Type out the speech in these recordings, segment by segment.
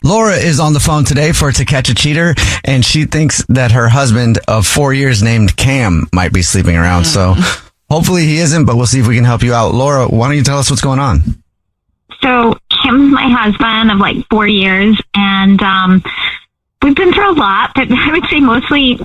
Laura is on the phone today for To Catch a Cheater, and she thinks that her husband of 4 years named Cam might be sleeping around. So hopefully he isn't, but we'll see if we can help you out. Laura, why don't you tell us what's going on? So Kim's my husband of like 4 years, and we've been through a lot, but I would say mostly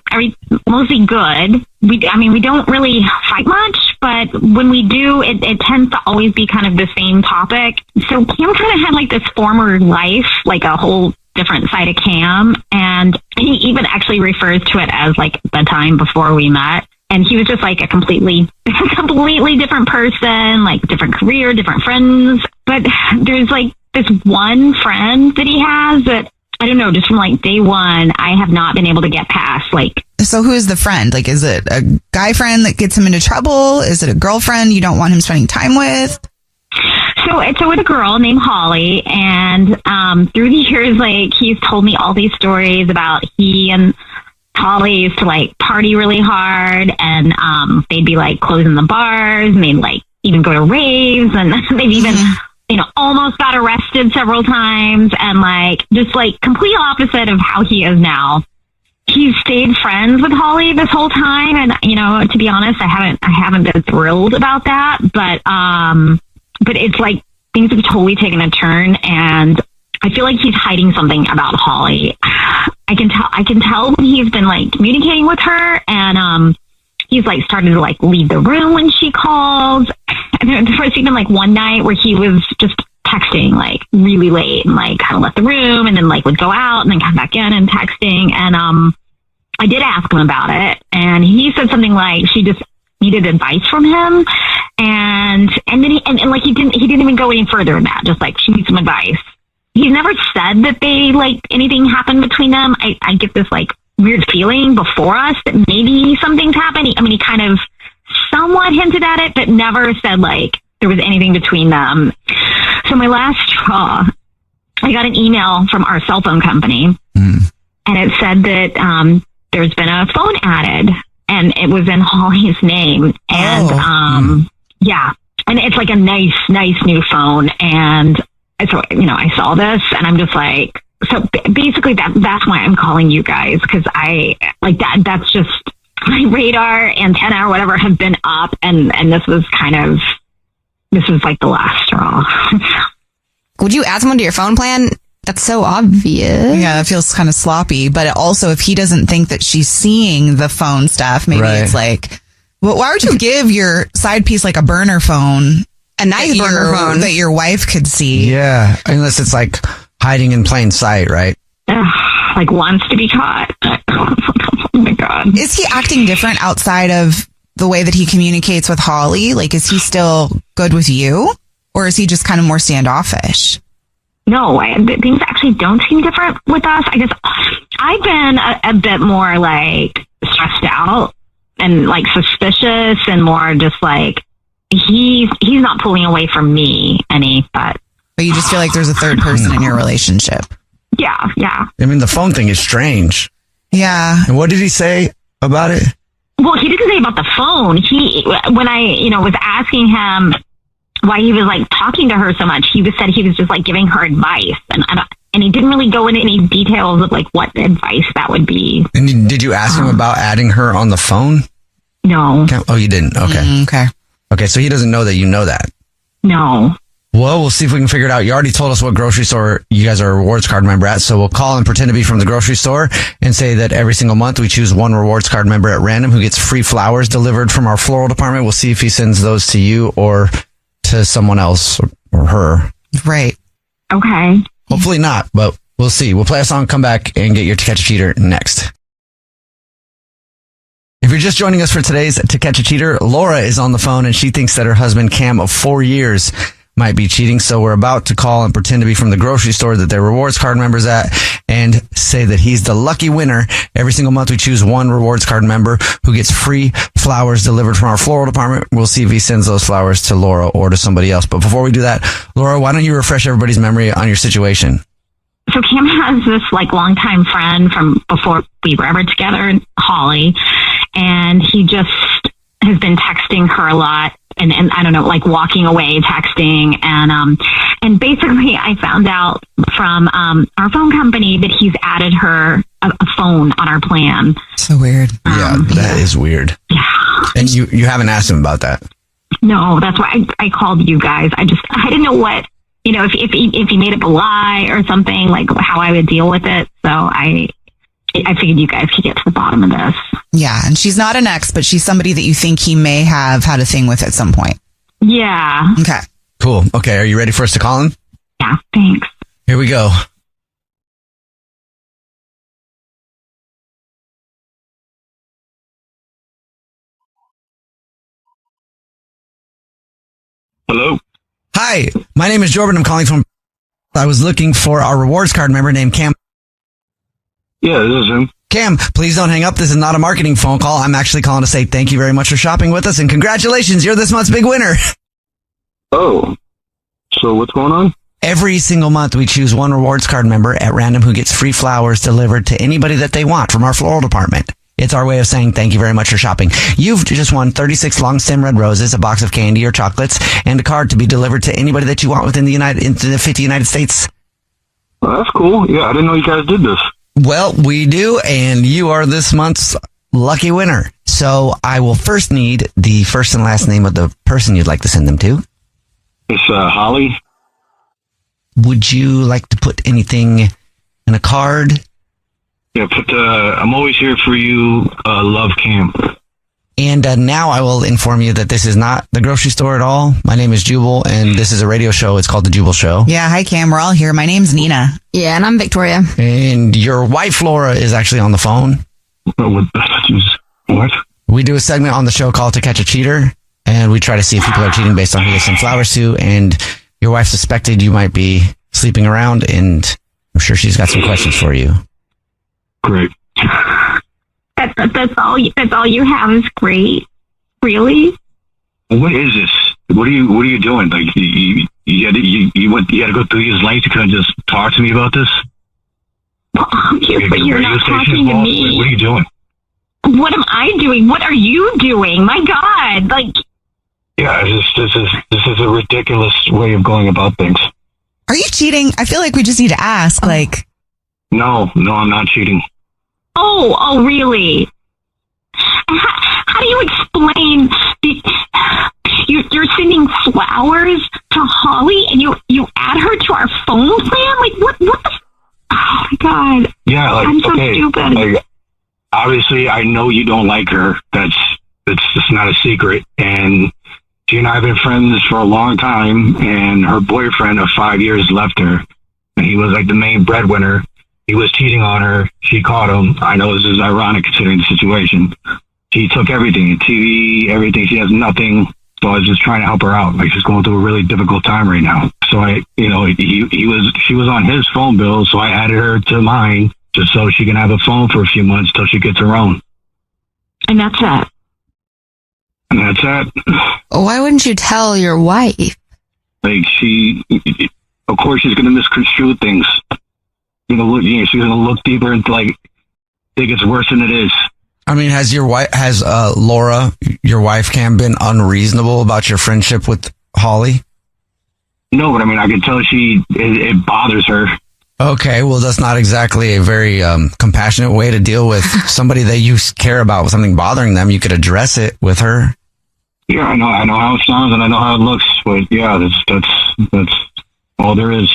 good. We don't really fight much, but when we do, it tends to always be kind of the same topic. So Cam kind of had like this former life, like a whole different side of Cam, and he even actually refers to it as like the time before we met. And he was just like a completely different person, like different career, different friends. But there's like this one friend that he has that, I don't know, just from like day one, I have not been able to get past. Like, so who is the friend? Like, is it a guy friend that gets him into trouble? Is it a girlfriend you don't want him spending time with? So it's with a girl named Holly, and through the years, like, he's told me all these stories about he and Holly used to like party really hard, and they'd be like closing the bars, and they'd like even go to raves, and they've even almost got arrested several times, and like just like complete opposite of how he is now. He's stayed friends with Holly this whole time, and to be honest, I haven't been thrilled about that, but it's like things have totally taken a turn, and I feel like he's hiding something about Holly. I can tell when he's been like communicating with her, and he's like started to like leave the room when she calls. And there was even like one night where he was just texting like really late and like kind of left the room and then like would go out and then come back in and texting. And I did ask him about it, and he said something like she just needed advice from him, and then he didn't even go any further than that. Just like she needs some advice. He's never said that they like anything happened between them. I get this like weird feeling before us that maybe something's happened. He kind of somewhat hinted at it, but never said like there was anything between them. So my last straw, I got an email from our cell phone company, and it said that there's been a phone added, and it was in Holly's name. And yeah, and it's like a nice new phone. And so, I saw this, and I'm just like, so basically that's why I'm calling you guys, because I like that's just my radar antenna or whatever have been up, and this was like the last straw. Would you add someone to your phone plan? That's so obvious. Yeah, that feels kind of sloppy. But also, if he doesn't think that she's seeing the phone stuff, maybe It's like, well, why would you give your side piece like a burner phone? A nice burner phone that your wife could see. Yeah, unless it's like hiding in plain sight, right? Like wants to be caught. Oh my God. Is he acting different outside of the way that he communicates with Holly? Like, is he still good with you? Or is he just kind of more standoffish? No, things actually don't seem different with us. I guess I've been a bit more like stressed out and like suspicious, and more just like he's not pulling away from me any, but you just feel like there's a third person in your relationship. Yeah. I mean, the phone thing is strange. Yeah. And what did he say about it? Well, he didn't say about the phone. When I, was asking him why he was like talking to her so much, he said he was just like giving her advice, and he didn't really go into any details of like what advice that would be. And did you ask him about adding her on the phone? No. Oh, you didn't? Okay. Okay, so he doesn't know that you know that? No. Well, we'll see if we can figure it out. You already told us what grocery store you guys are a rewards card member at, so we'll call and pretend to be from the grocery store and say that every single month we choose one rewards card member at random who gets free flowers delivered from our floral department. We'll see if he sends those to you or to someone else or her. Right. Okay. Hopefully not, but we'll see. We'll play a song, come back, and get your To Catch a Cheater next. If you're just joining us for today's To Catch a Cheater, Laura is on the phone, and she thinks that her husband Cam of 4 years might be cheating. So we're about to call and pretend to be from the grocery store that they're rewards card members at and say that he's the lucky winner. Every single month we choose one rewards card member who gets free flowers delivered from our floral department. We'll see if he sends those flowers to Laura or to somebody else. But before we do that, Laura, why don't you refresh everybody's memory on your situation? So Cam has this like longtime friend from before we were ever together, Holly, and he just has been texting her a lot and I don't know, like walking away, texting, and basically I found out from our phone company that he's added her a phone on our plan. So weird. Yeah, that is weird. Yeah. And you haven't asked him about that? No, that's why I called you guys. I didn't know what, if he made up a lie or something, like how I would deal with it. So I figured you guys could get to the bottom of this. Yeah, and she's not an ex, but she's somebody that you think he may have had a thing with at some point. Yeah. Okay. Cool. Okay, are you ready for us to call him? Yeah, thanks. Here we go. Hello? Hi, my name is Jordan. I'm calling from... I was looking for our rewards card member named Cam. Yeah, this is him. Cam, please don't hang up. This is not a marketing phone call. I'm actually calling to say thank you very much for shopping with us and congratulations, you're this month's big winner. Oh, so what's going on? Every single month we choose one rewards card member at random who gets free flowers delivered to anybody that they want from our floral department. It's our way of saying thank you very much for shopping. You've just won 36 long stem red roses, a box of candy or chocolates, and a card to be delivered to anybody that you want within the 50 United States. Well, that's cool. Yeah, I didn't know you guys did this. Well, we do, and you are this month's lucky winner. So I will first need the first and last name of the person you'd like to send them to. It's Holly. Would you like to put anything in a card? Yeah, I'm always here for you, love Cam. And now I will inform you that this is not the grocery store at all. My name is Jubal, and this is a radio show. It's called The Jubal Show. Yeah, hi Cam, we're all here. My name's Nina. Yeah, and I'm Victoria. And your wife, Laura, is actually on the phone. What? We do a segment on the show called To Catch a Cheater, and we try to see if people are cheating based on who they send flowers to. And your wife suspected you might be sleeping around, and I'm sure she's got some questions for you. Great. That's all you have is great. Really? What is this? What are you doing? Like you had to go through these lengths to kind of just talk to me about this? Well, obviously you're not talking to me. What are you doing? What am I doing? What are you doing? My God! Like, yeah, this is a ridiculous way of going about things. Are you cheating? I feel like we just need to ask, like... No, I'm not cheating. Oh, really? How do you explain you're sending flowers to Holly and you add her to our phone plan? Like, what the... Oh, my God. Yeah, like, I'm so stupid. Like, obviously, I know you don't like her. That's just not a secret. And she and I have been friends for a long time, and her boyfriend of 5 years left her. And he was like the main breadwinner. He was cheating on her. She caught him. I know this is ironic considering the situation. He took everything, TV, everything. She has nothing. So I was just trying to help her out. Like, she's going through a really difficult time right now. So she was on his phone bill. So I added her to mine just so she can have a phone for a few months till she gets her own. And that's it. And that's it. Why wouldn't you tell your wife? Like, of course, she's going to misconstrue things. She's going to look deeper into, like, think it's worse than it is. I mean, has Laura, your wife, Cam, been unreasonable about your friendship with Holly? No, but I mean, I can tell it bothers her. Okay, well, that's not exactly a very compassionate way to deal with somebody that you care about with something bothering them. You could address it with her. Yeah, I know how it sounds and I know how it looks, but yeah, that's all there is.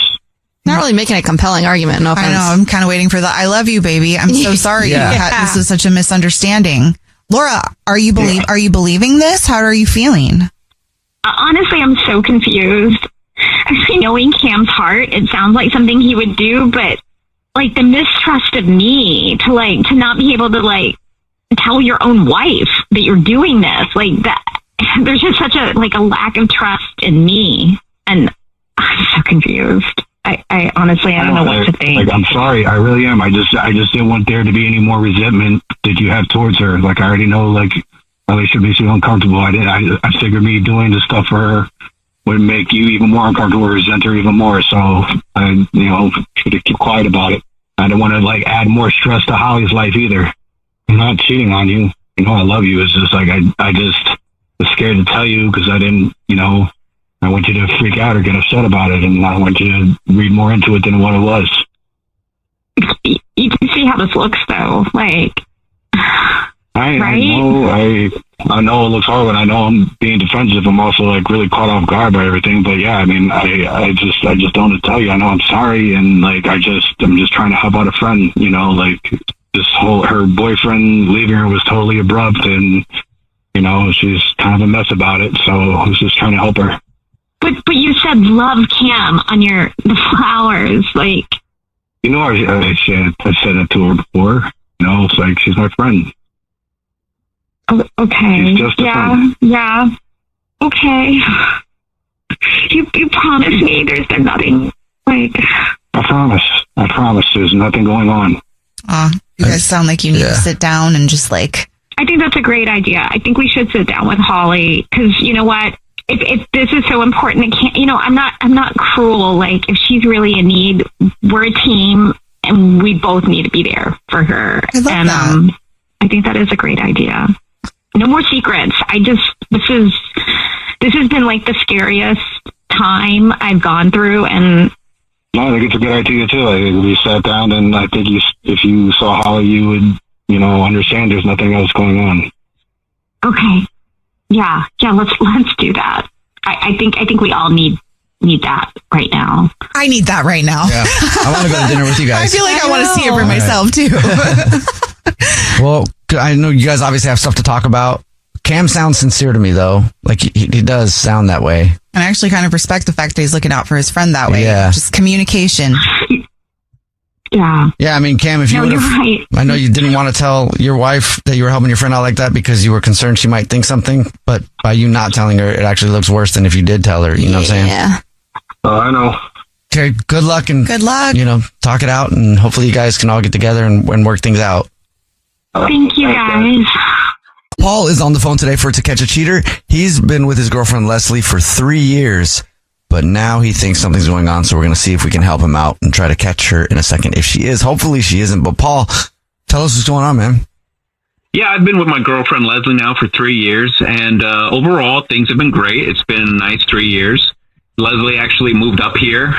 Not really making a compelling argument, no offense. I know, I'm kind of waiting for the I love you, baby. I'm so sorry. Yeah. This was such a misunderstanding. Laura, are you believing this? How are you feeling? Honestly, I'm so confused. Actually, knowing Cam's heart, it sounds like something he would do, but like the mistrust of me to not be able to like tell your own wife that you're doing this, like that. There's just such a lack of trust in me, and I'm so confused. I honestly, I don't know what to think. Like, I'm sorry, I really am. I just didn't want there to be any more resentment that you have towards her. Like, I already know, like, relationship makes you uncomfortable. I figured me doing this stuff for her would make you even more uncomfortable, resent her even more. So I, should have kept quiet about it. I don't want to like add more stress to Holly's life either. I'm not cheating on you. I love you. It's just like, was scared to tell you because I didn't, I want you to freak out or get upset about it, and I want you to read more into it than what it was. You can see how this looks, though. Like, I right? I know it looks horrible, and I know I'm being defensive. I'm also like really caught off guard by everything. But yeah, I mean, I just don't want to tell you. I know I'm sorry, and like I'm just trying to help out a friend. Like her boyfriend leaving her was totally abrupt, and she's kind of a mess about it. So I was just trying to help her. But you said love Cam on the flowers, like. I said that to her before. It's like she's my friend. Okay. She's just a friend. Yeah. Okay. You promise me there's nothing, like. I promise there's nothing going on. You guys sound like you need to sit down and just like. I think that's a great idea. I think we should sit down with Holly, because you know what? If this is so important, I'm not cruel. Like, if she's really in need, we're a team, and we both need to be there for her. I love that. I think that is a great idea. No more secrets. This has been like the scariest time I've gone through, and no, I think it's a good idea too. I think we sat down, and I think if you saw Holly, you would, understand there's nothing else going on. Okay. Yeah, let's do that. I think we all need that right now. I need that right now. Yeah. I want to go to dinner with you guys. I feel like I want to see it for myself too. Well, I know you guys obviously have stuff to talk about. Cam sounds sincere to me, though. Like, he does sound that way. And I actually kind of respect the fact that he's looking out for his friend that way. Yeah. Just communication. Yeah. Yeah, I mean, Cam, if you would have... Right. I know you didn't want to tell your wife that you were helping your friend out like that because you were concerned she might think something, but by you not telling her, it actually looks worse than if you did tell her. You know what I'm saying? Yeah. I know. Okay, good luck. Good luck. Talk it out, and hopefully you guys can all get together and work things out. Thank you, guys. Paul is on the phone today for To Catch a Cheater. He's been with his girlfriend Leslie for 3 years, but now he thinks something's going on, so we're going to see if we can help him out and try to catch her in a second. If she is, hopefully she isn't. But Paul, tell us what's going on, man. Yeah, I've been with my girlfriend Leslie now for 3 years, and overall things have been great. It's been a nice 3 years. Leslie actually moved up here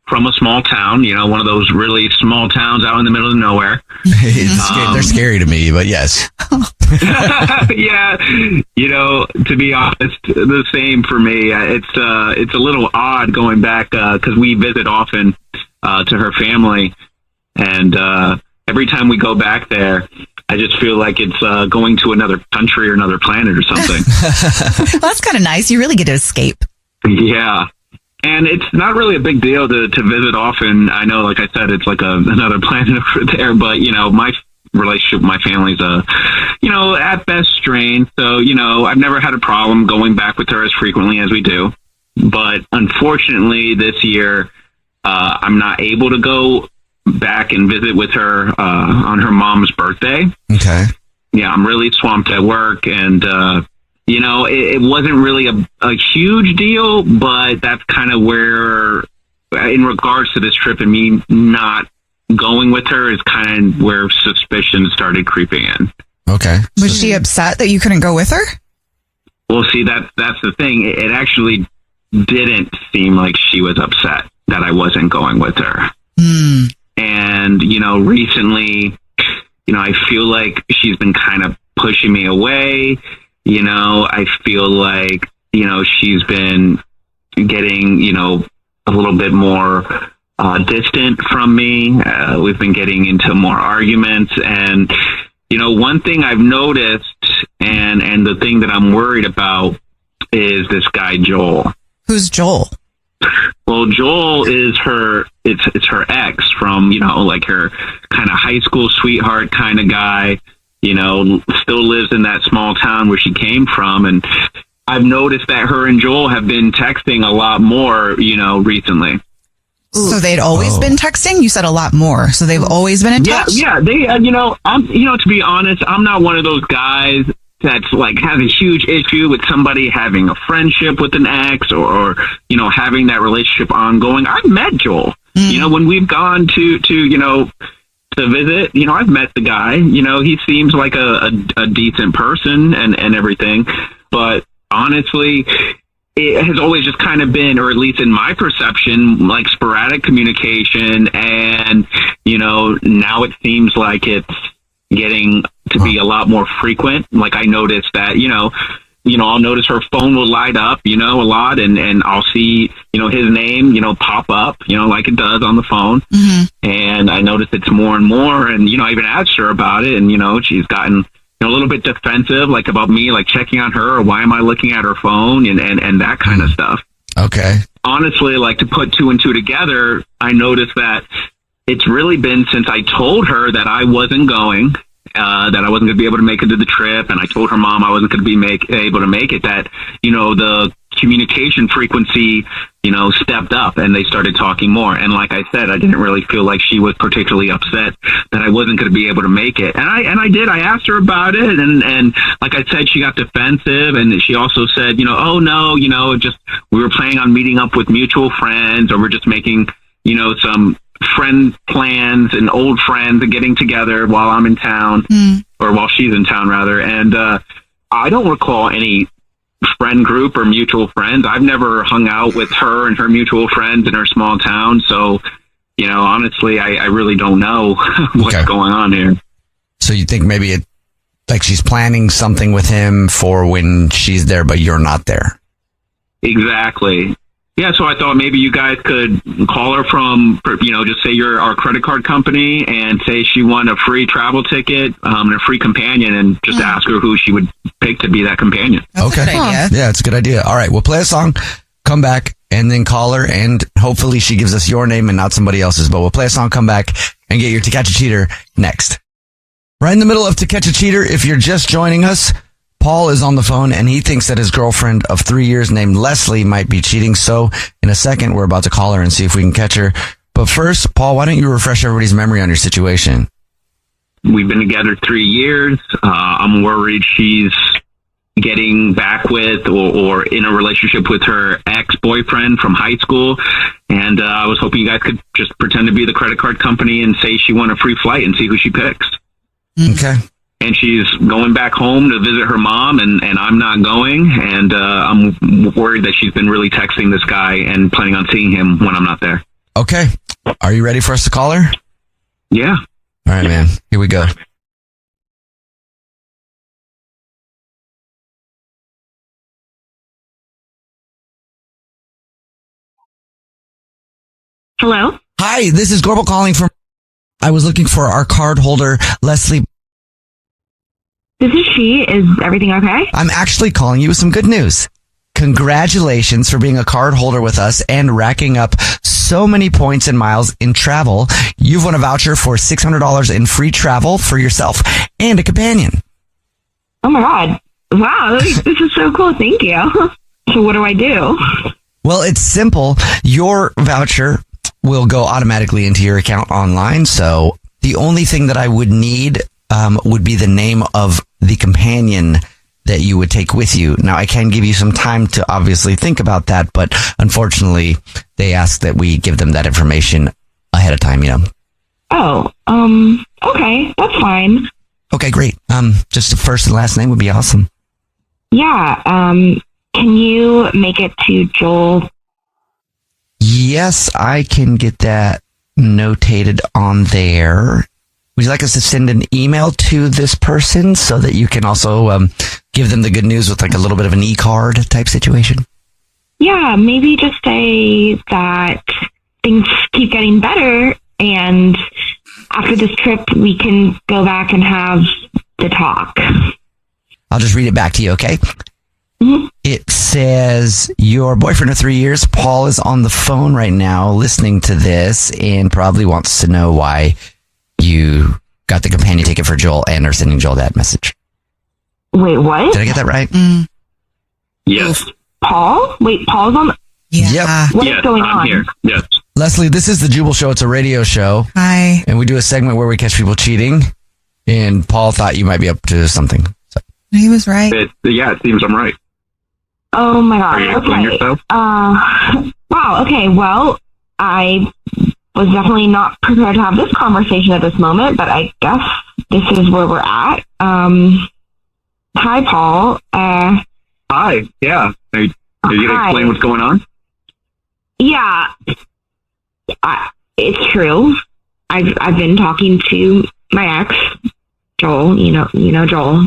from a small town, one of those really small towns out in the middle of nowhere. They're scary to me, but yes. Yeah, to be honest, the same for me. It's a little odd going back because we visit often to her family, and every time we go back there, I just feel like it's going to another country or another planet or something. Well, that's kind of nice. You really get to escape. Yeah. And it's not really a big deal to visit often. I know, like I said, it's like another planet over there, but, my relationship with my family's at best strained. So, I've never had a problem going back with her as frequently as we do. But unfortunately, this year, I'm not able to go back and visit with her on her mom's birthday. Okay. Yeah, I'm really swamped at work, and it wasn't really a huge deal, but that's kind of where, in regards to this trip and me not going with her, is kind of where suspicion started creeping in. Okay. Was she upset that you couldn't go with her? Well, see, that's the thing. It actually didn't seem like she was upset that I wasn't going with her. Mm. And, recently, I feel like she's been kind of pushing me away. I feel like, she's been getting, a little bit more distant from me. We've been getting into more arguments. And, one thing I've noticed and the thing that I'm worried about is this guy, Joel. Who's Joel? Well, Joel is it's her ex from, like her kind of high school sweetheart kind of guy. Still lives in that small town where she came from. And I've noticed that her and Joel have been texting a lot more, recently. So they'd always been texting? You said a lot more. So they've always been in touch? Yeah. They, to be honest, I'm not one of those guys that's like has a huge issue with somebody having a friendship with an ex or having that relationship ongoing. I've met Joel, when we've gone to visit, I've met the guy, he seems like a decent person and everything. but honestly, it has always just kind of been, or at least in my perception, like sporadic communication. And, now it seems like it's getting to be a lot more frequent. Like I noticed that, I'll notice her phone will light up, a lot, and I'll see, his name, pop up, like it does on the phone. Mm-hmm. And I notice it's more and more. And, I even asked her about it, and, she's gotten a little bit defensive, like about me, like checking on her, or why am I looking at her phone, and that kind of stuff. Okay. Honestly, like to put two and two together, I noticed that it's really been since I told her that I wasn't going, that I wasn't going to be able to make it to the trip, and I told her mom I wasn't going to be able to make it, that, the communication frequency, stepped up, and they started talking more. And like I said, I didn't really feel like she was particularly upset that I wasn't going to be able to make it. And I asked her about it, and like I said, she got defensive, and she also said, oh no, just, we were planning on meeting up with mutual friends, or we're just making, some friend plans and old friends and getting together while I'm in town, or while she's in town rather. And I don't recall any friend group or mutual friends. I've never hung out with her and her mutual friends in her small town. So, honestly, I really don't know what's going on here. So you think maybe like she's planning something with him for when she's there, but you're not there. Exactly. Yeah, so I thought maybe you guys could call her from, just say you're our credit card company, and say she won a free travel ticket and a free companion, and just ask her who she would pick to be that companion. That's a good idea. Yeah, it's a good idea. All right, we'll play a song, come back, and then call her, and hopefully she gives us your name and not somebody else's. But we'll play a song, come back, and get your To Catch a Cheater next. Right in the middle of To Catch a Cheater, if you're just joining us, Paul is on the phone, and he thinks that his girlfriend of 3 years named Leslie might be cheating. So in a second, we're about to call her and see if we can catch her. But first, Paul, why don't you refresh everybody's memory on your situation? We've been together 3 years. I'm worried she's getting back with or in a relationship with her ex-boyfriend from high school. And I was hoping you guys could just pretend to be the credit card company and say she won a free flight and see who she picks. Okay. And she's going back home to visit her mom, and I'm not going. And I'm worried that she's been really texting this guy and planning on seeing him when I'm not there. Okay. Are you ready for us to call her? Yeah. All right, man. Here we go. Hello? Hi, this is Gorbel calling from... I was looking for our card holder, Leslie. This is she. Is everything okay? I'm actually calling you with some good news. Congratulations for being a card holder with us and racking up so many points and miles in travel. You've won a voucher for $600 in free travel for yourself and a companion. Oh my God. Wow. This is so cool. Thank you. So what do I do? Well, it's simple. Your voucher will go automatically into your account online. So the only thing that I would need would be the name of the companion that you would take with you. Now, I can give you some time to obviously think about that, but unfortunately, they ask that we give them that information ahead of time, Oh, okay. That's fine. Okay, great. Just the first and last name would be awesome. Yeah. Can you make it to Joel? Yes, I can get that notated on there. Would you like us to send an email to this person so that you can also give them the good news with like a little bit of an e-card type situation? Yeah, maybe just say that things keep getting better, and after this trip, we can go back and have the talk. I'll just read it back to you, okay? Mm-hmm. It says, your boyfriend of 3 years, Paul, is on the phone right now listening to this and probably wants to know why you got the companion ticket for Joel and are sending Joel that message. Wait, what? Did I get that right? Yes. Paul? Wait, Paul's on? Yeah. Yep. What is Yes, going I'm on? here. Yes. Leslie, this is the Jubal Show. It's a radio show. Hi. And we do a segment where we catch people cheating. And Paul thought you might be up to something. So. He was right. It seems I'm right. Oh my Are you God. explaining Okay. yourself? Wow. Okay. Well, I was definitely not prepared to have this conversation at this moment, but I guess this is where we're at. Hi, Paul. Hi. Yeah. Are you going to Hi. explain what's going on? Yeah, it's true. I've been talking to my ex, Joel. You know Joel.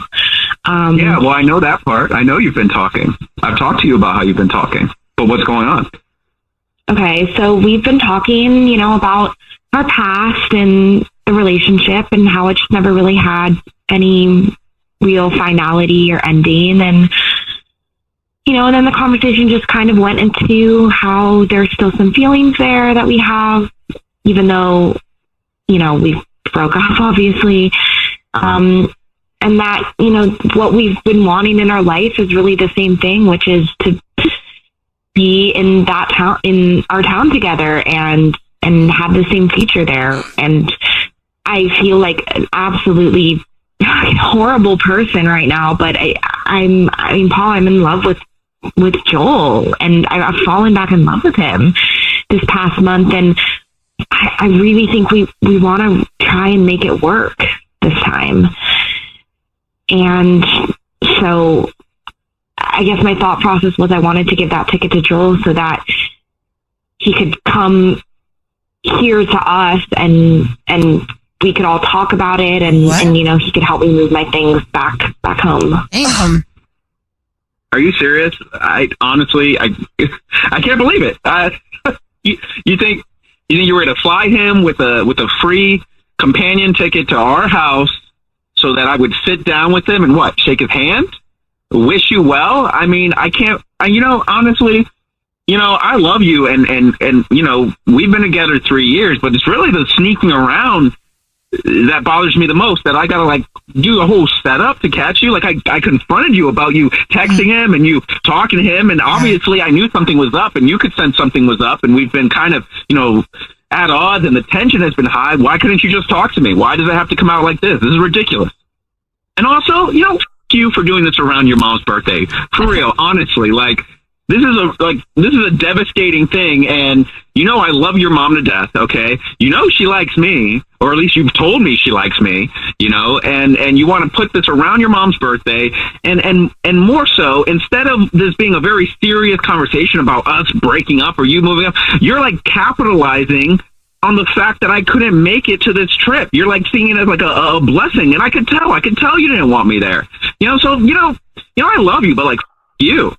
Yeah, well, I know that part. I know you've been talking. I've talked to you about how you've been talking. But what's going on? Okay, so we've been talking, about our past and the relationship and how it just never really had any real finality or ending. And, and then the conversation just kind of went into how there's still some feelings there that we have, even though, we broke up, obviously. And that, what we've been wanting in our life is really the same thing, which is to be in that town, in our town together and have the same future there. And I feel like an absolutely horrible person right now, but Paul, I'm in love with Joel, and I've fallen back in love with him this past month. And I really think we want to try and make it work this time. And so I guess my thought process was I wanted to give that ticket to Joel so that he could come here to us and we could all talk about it and he could help me move my things back home. Damn. Are you serious? I honestly can't believe it. You think you were to fly him with a free companion ticket to our house so that I would sit down with him and shake his hand? Wish you well? I mean, I can't, honestly, I love you and we've been together 3 years, but it's really the sneaking around that bothers me the most, that I gotta do a whole setup to catch you. I confronted you about you texting him and you talking to him, and obviously I knew something was up and you could sense something was up, and we've been kind of, at odds and the tension has been high. Why couldn't you just talk to me? Why does it have to come out like this? This is ridiculous. And also, you for doing this around your mom's birthday. For real, honestly, this is a devastating thing, and I love your mom to death, okay? She likes me, or at least you've told me she likes me, and you want to put this around your mom's birthday, and more so, instead of this being a very serious conversation about us breaking up or you moving up, you're capitalizing on the fact that I couldn't make it to this trip. You're seeing it as a blessing, and I could tell you didn't want me there. So I love you, but you.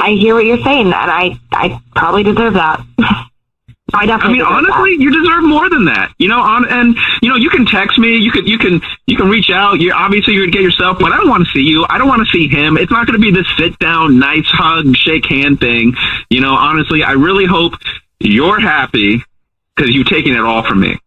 I hear what you're saying, and I probably deserve that. I definitely. Honestly, you deserve more than that. You can text me. You can reach out. You're gonna get yourself, but I don't want to see you. I don't want to see him. It's not going to be this sit down, nice hug, shake hand thing. Honestly, I really hope you're happy because you've taken it all from me.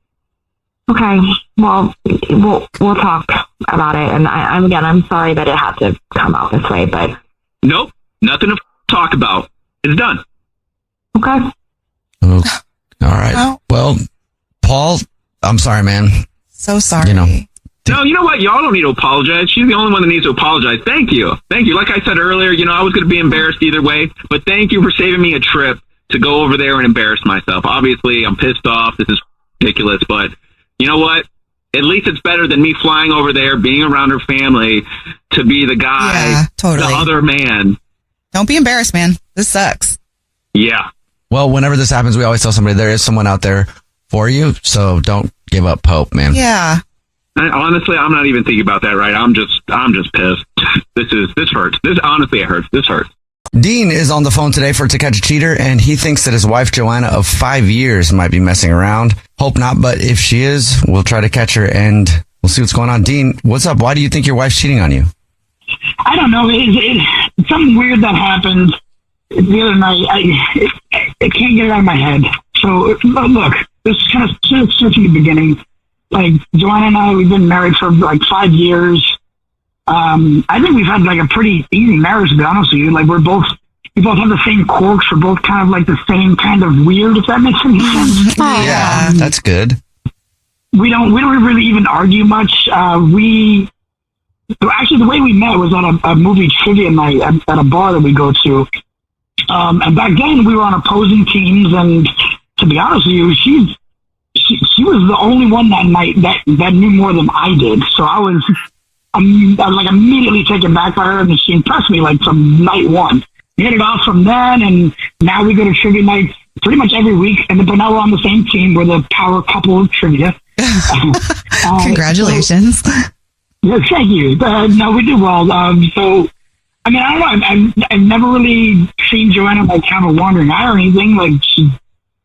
Okay, well, we'll talk about it, and I'm sorry that it had to come out this way, but nope, nothing to talk about. It's done. Okay. Oh, all right. Well, Paul, I'm sorry, man. So sorry. No, you know what? Y'all don't need to apologize. She's the only one that needs to apologize. Thank you. Like I said earlier, I was going to be embarrassed either way, but thank you for saving me a trip to go over there and embarrass myself. Obviously, I'm pissed off. This is ridiculous, but you know what? At least it's better than me flying over there, being around her family, to be the guy, totally. The other man. Don't be embarrassed, man. This sucks. Yeah. Well, whenever this happens, we always tell somebody there is someone out there for you, so don't give up hope, man. Yeah. Honestly, I'm not even thinking about that, right? I'm just pissed. This hurts. It hurts. This hurts. Dean is on the phone today for To Catch a Cheater, and he thinks that his wife, Joanna, of 5 years, might be messing around. Hope not, but if she is, we'll try to catch her, and we'll see what's going on. Dean, what's up? Why do you think your wife's cheating on you? I don't know. It's something weird that happened the other night. I can't get it out of my head. So, look, this is kind of starts in the beginning. Joanna and I, we've been married for 5 years. I think we've had a pretty easy marriage, to be honest with you. We both have the same quirks. We're both kind of the same kind of weird, if that makes any sense. Yeah, that's good. We don't really even argue much. Actually, the way we met was on a movie trivia night at a bar that we go to. And back then we were on opposing teams, and to be honest with you, she was the only one that night that knew more than I did. So I was I was like immediately taken back by her, and she impressed me like from night one. We hit it off from then, and now we go to trivia nights pretty much every week. And but now we're on the same team. We're the power couple of trivia. Congratulations. Yeah, thank you. No, we do well. So, I mean, I don't know. I've never really seen Joanna like have a wandering eye or anything. Like, she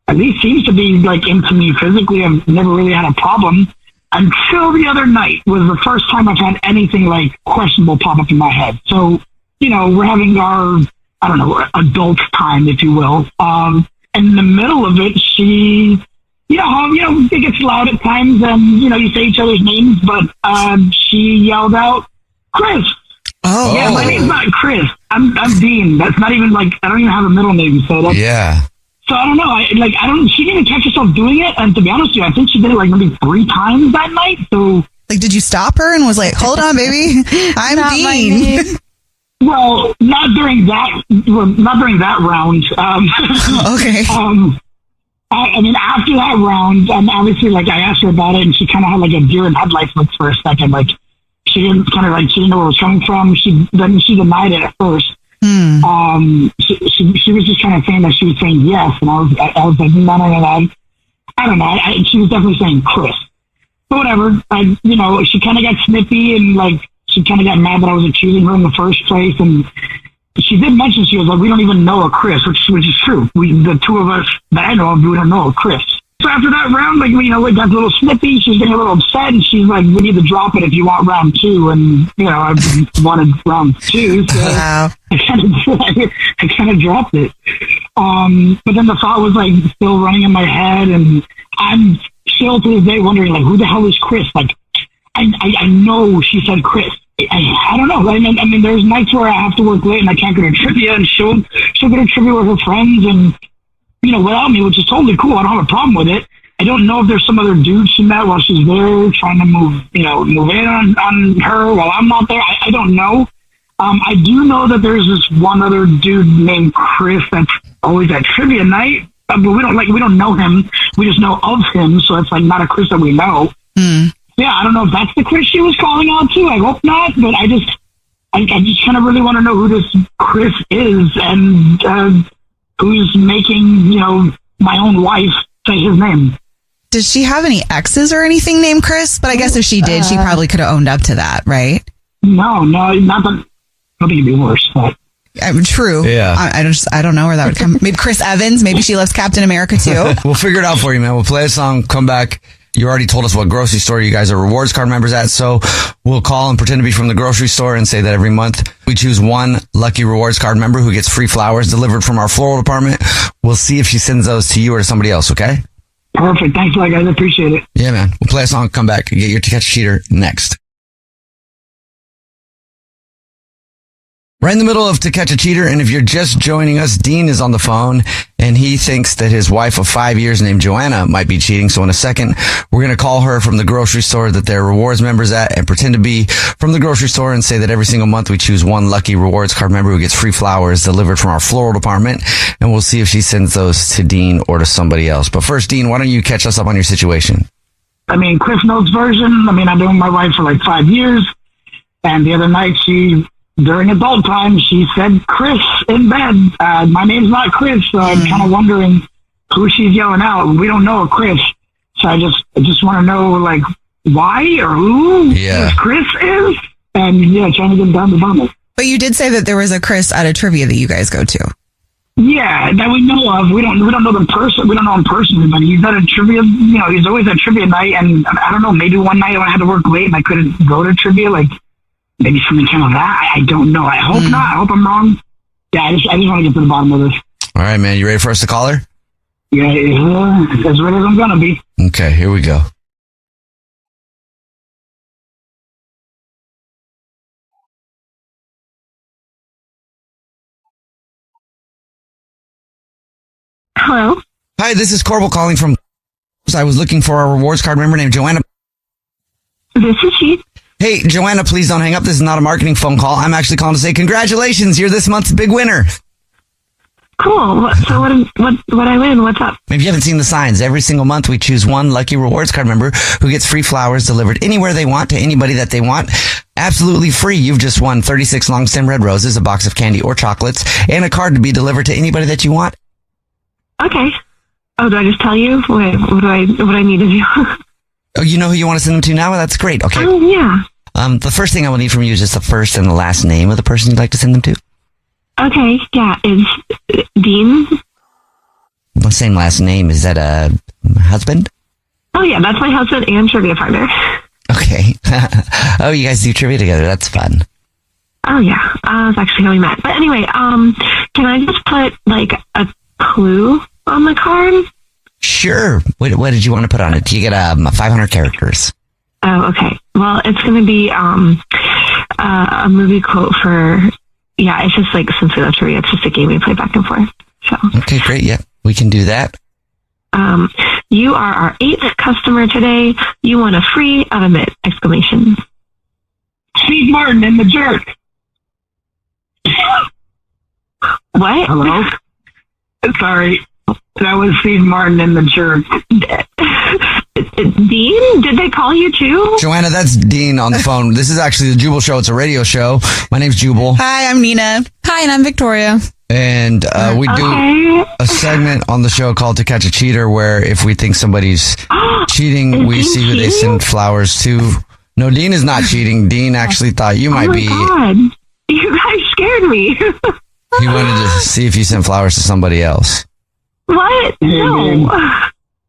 at least seems to be like into me physically. I've never really had a problem until the other night was the first time I've had anything like questionable pop up in my head. So, you know, we're having our, I don't know, adult time, if you will. And in the middle of it, she, you know, it gets loud at times, and you know, you say each other's names, but she yelled out, "Chris." Oh, yeah, my name's not Chris. I'm Dean. That's not even like, I don't even have a middle name. So that's, yeah. So I don't know. She didn't catch herself doing it, and to be honest with you, I think she did it like maybe 3 times that night. So, like, did you stop her and was like, "Hold on, baby, I'm Not my Dean"? name. well, not during that round. Okay. I mean, after that round, obviously, like, I asked her about it, and she kind of had like a deer in headlights look for a second. Like, she didn't know where it was coming from. She denied it at first. She was just kind of saying that she was saying yes, and I was like, no. I don't know. She was definitely saying Chris, but whatever. She kind of got snippy, and like, she kind of got mad that I was accusing her in the first place, and she did mention, she was like, we don't even know a Chris, which is true. The two of us that I know of, we don't know a Chris. So after that round, like, it got a little snippy. She was getting a little upset, and she's like, we need to drop it if you want round 2. And, I wanted round 2, so Wow. I kind of dropped it. But then the thought was like still running in my head, and I'm still to this day wondering, like, who the hell is Chris? Like, I know she said Chris. I don't know. I mean, there's nights where I have to work late and I can't go to trivia, and she'll go to trivia with her friends, and without me, which is totally cool. I don't have a problem with it. I don't know if there's some other dude she met while she's there trying to move in on her while I'm not there. I don't know. I do know that there's this one other dude named Chris that's always at trivia night, but we don't know him. We just know of him, so it's like not a Chris that we know. Yeah, I don't know if that's the Chris she was calling out to. I hope not, but I just kind of really want to know who this Chris is, and who's making, my own wife say his name. Does she have any exes or anything named Chris? But I guess if she did, she probably could have owned up to that, right? No, not that. I think it'd be worse, but. True. Yeah. I don't know where that would come. Maybe Chris Evans. Maybe she loves Captain America too. We'll figure it out for you, man. We'll play a song, come back. You already told us what grocery store you guys are rewards card members at, so we'll call and pretend to be from the grocery store and say that every month we choose one lucky rewards card member who gets free flowers delivered from our floral department. We'll see if she sends those to you or to somebody else, okay? Perfect. Thanks a lot, guys. I appreciate it. Yeah, man. We'll play a song, come back, and get your To Catch a Cheater next. Right in the middle of To Catch a Cheater, and if you're just joining us, Dean is on the phone, and he thinks that his wife of 5 years named Joanna might be cheating. So in a second, we're going to call her from the grocery store that they're rewards members at and pretend to be from the grocery store and say that every single month we choose one lucky rewards card member who gets free flowers delivered from our floral department, and we'll see if she sends those to Dean or to somebody else. But first, Dean, why don't you catch us up on your situation? I mean, Cliff Notes version. I mean, I've been with my wife for like 5 years, and the other night during adult time, she said Chris in bed. My name's not Chris, so I'm kind of wondering who she's yelling out. We don't know a Chris, so I just want to know, like, why or who this Chris is, and trying to get down the bottom. But you did say that there was a Chris at a trivia that you guys go to. Yeah, that we know of. We don't know them person. We don't know him personally, but he's at a trivia. He's always at trivia night, and I don't know. Maybe one night when I had to work late and I couldn't go to trivia, like. Maybe something came of that. I don't know. I hope not. I hope I'm wrong. Yeah, I just want to get to the bottom of this. All right, man. You ready for us to call her? Yeah, as ready as I'm going to be. Okay, here we go. Hello? Hi, this is Corbel calling from... I was looking for a rewards card member named Joanna. This is she. Hey, Joanna, please don't hang up. This is not a marketing phone call. I'm actually calling to say congratulations. You're this month's big winner. Cool. What I win? What's up? If you haven't seen the signs, every single month we choose one lucky rewards card member who gets free flowers delivered anywhere they want to anybody that they want. Absolutely free. You've just won 36 long stem red roses, a box of candy or chocolates, and a card to be delivered to anybody that you want. Okay. Oh, do I just tell you? What do I need to do? Oh, you know who you want to send them to now? That's great. Okay. Oh, yeah. The first thing I will need from you is just the first and the last name of the person you'd like to send them to. Okay. Yeah. It's Dean. Well, same last name. Is that a husband? Oh, yeah. That's my husband and trivia partner. Okay. Oh, you guys do trivia together. That's fun. Oh, yeah. That's actually how we met. But anyway, can I just put like a clue on the card? Sure. What did you want to put on it? You get 500 characters. Oh, okay. Well, it's going to be a movie quote for, yeah, it's just like, since we love trivia, it's just a game we play back and forth. So. Okay, great. Yeah, we can do that. You are our 8th customer today. You want a free oven mitt! Exclamation. Steve Martin and the Jerk. What? Hello? Sorry. That was Steve Martin and the Jerk. Dean? Did they call you too? Joanna, that's Dean on the phone. This is actually the Jubal Show. It's a radio show. My name's Jubal. Hi, I'm Nina. Hi, and I'm Victoria. And we do a segment on the show called To Catch a Cheater, where if we think somebody's cheating, we see who they send flowers to. No, Dean is not cheating. Dean actually thought you might be. Oh my God. You guys scared me. He wanted to see if you sent flowers to somebody else. What? No.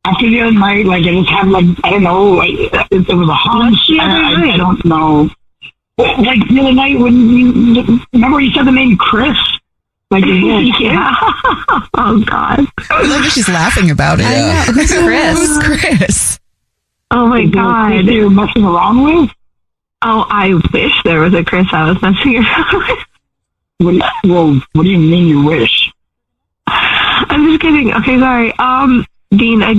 After the other night, like, I just had, like, I don't know, it was a hunch. I don't know. Like, the other night when you, remember you said the name Chris? Like, yeah. Oh, God. I love that she's laughing about it. Yeah. I know. Who's Chris? Oh, my God. You were messing around with? Oh, I wish there was a Chris I was messing around with. What do you mean you wish? I'm just kidding. Okay, sorry. Dean, I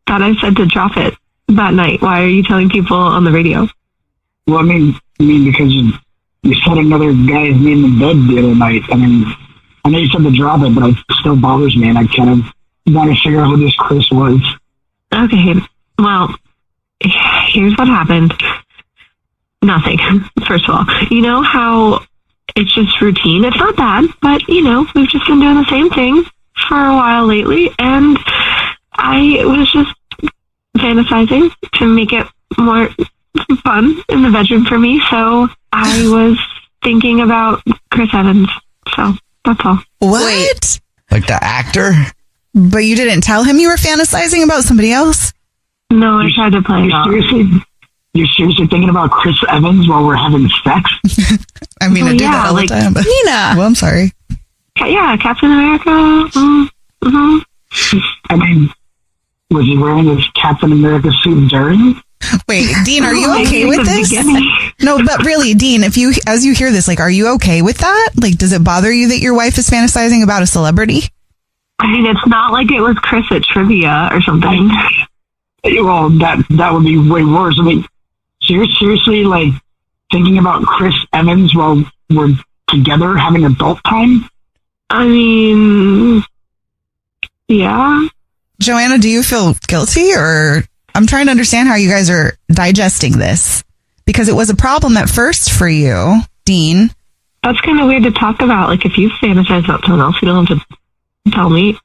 thought I said to drop it that night. Why are you telling people on the radio? Well, I mean because you said another guy's name in bed the other night. I mean, I know you said to drop it, but it still bothers me, and I kind of want to figure out who this Chris was. Okay, well, here's what happened. Nothing, first of all. You know how it's just routine? It's not bad, but, you know, we've just been doing the same thing for a while lately, and I was just fantasizing to make it more fun in the bedroom for me, so I was thinking about Chris Evans, so that's all. What? Like the actor? But you didn't tell him you were fantasizing about somebody else? No, I tried to play it off. You're seriously thinking about Chris Evans while we're having sex? I mean, I do that all the time. But Nina. Well, I'm sorry. Yeah, Captain America. Mm-hmm. I mean, was he wearing his Captain America suit during? Wait, Dean, are you okay with this? Beginning. No, but really, Dean, as you hear this, like, are you okay with that? Like, does it bother you that your wife is fantasizing about a celebrity? I mean, it's not like it was Chris at trivia or something. Well, that would be way worse. I mean, seriously, like, thinking about Chris Evans while we're together having adult time? I mean, yeah. Joanna, do you feel guilty, or I'm trying to understand how you guys are digesting this, because it was a problem at first for you, Dean. That's kind of weird to talk about. Like, if you fantasize about someone else, you don't have to tell me.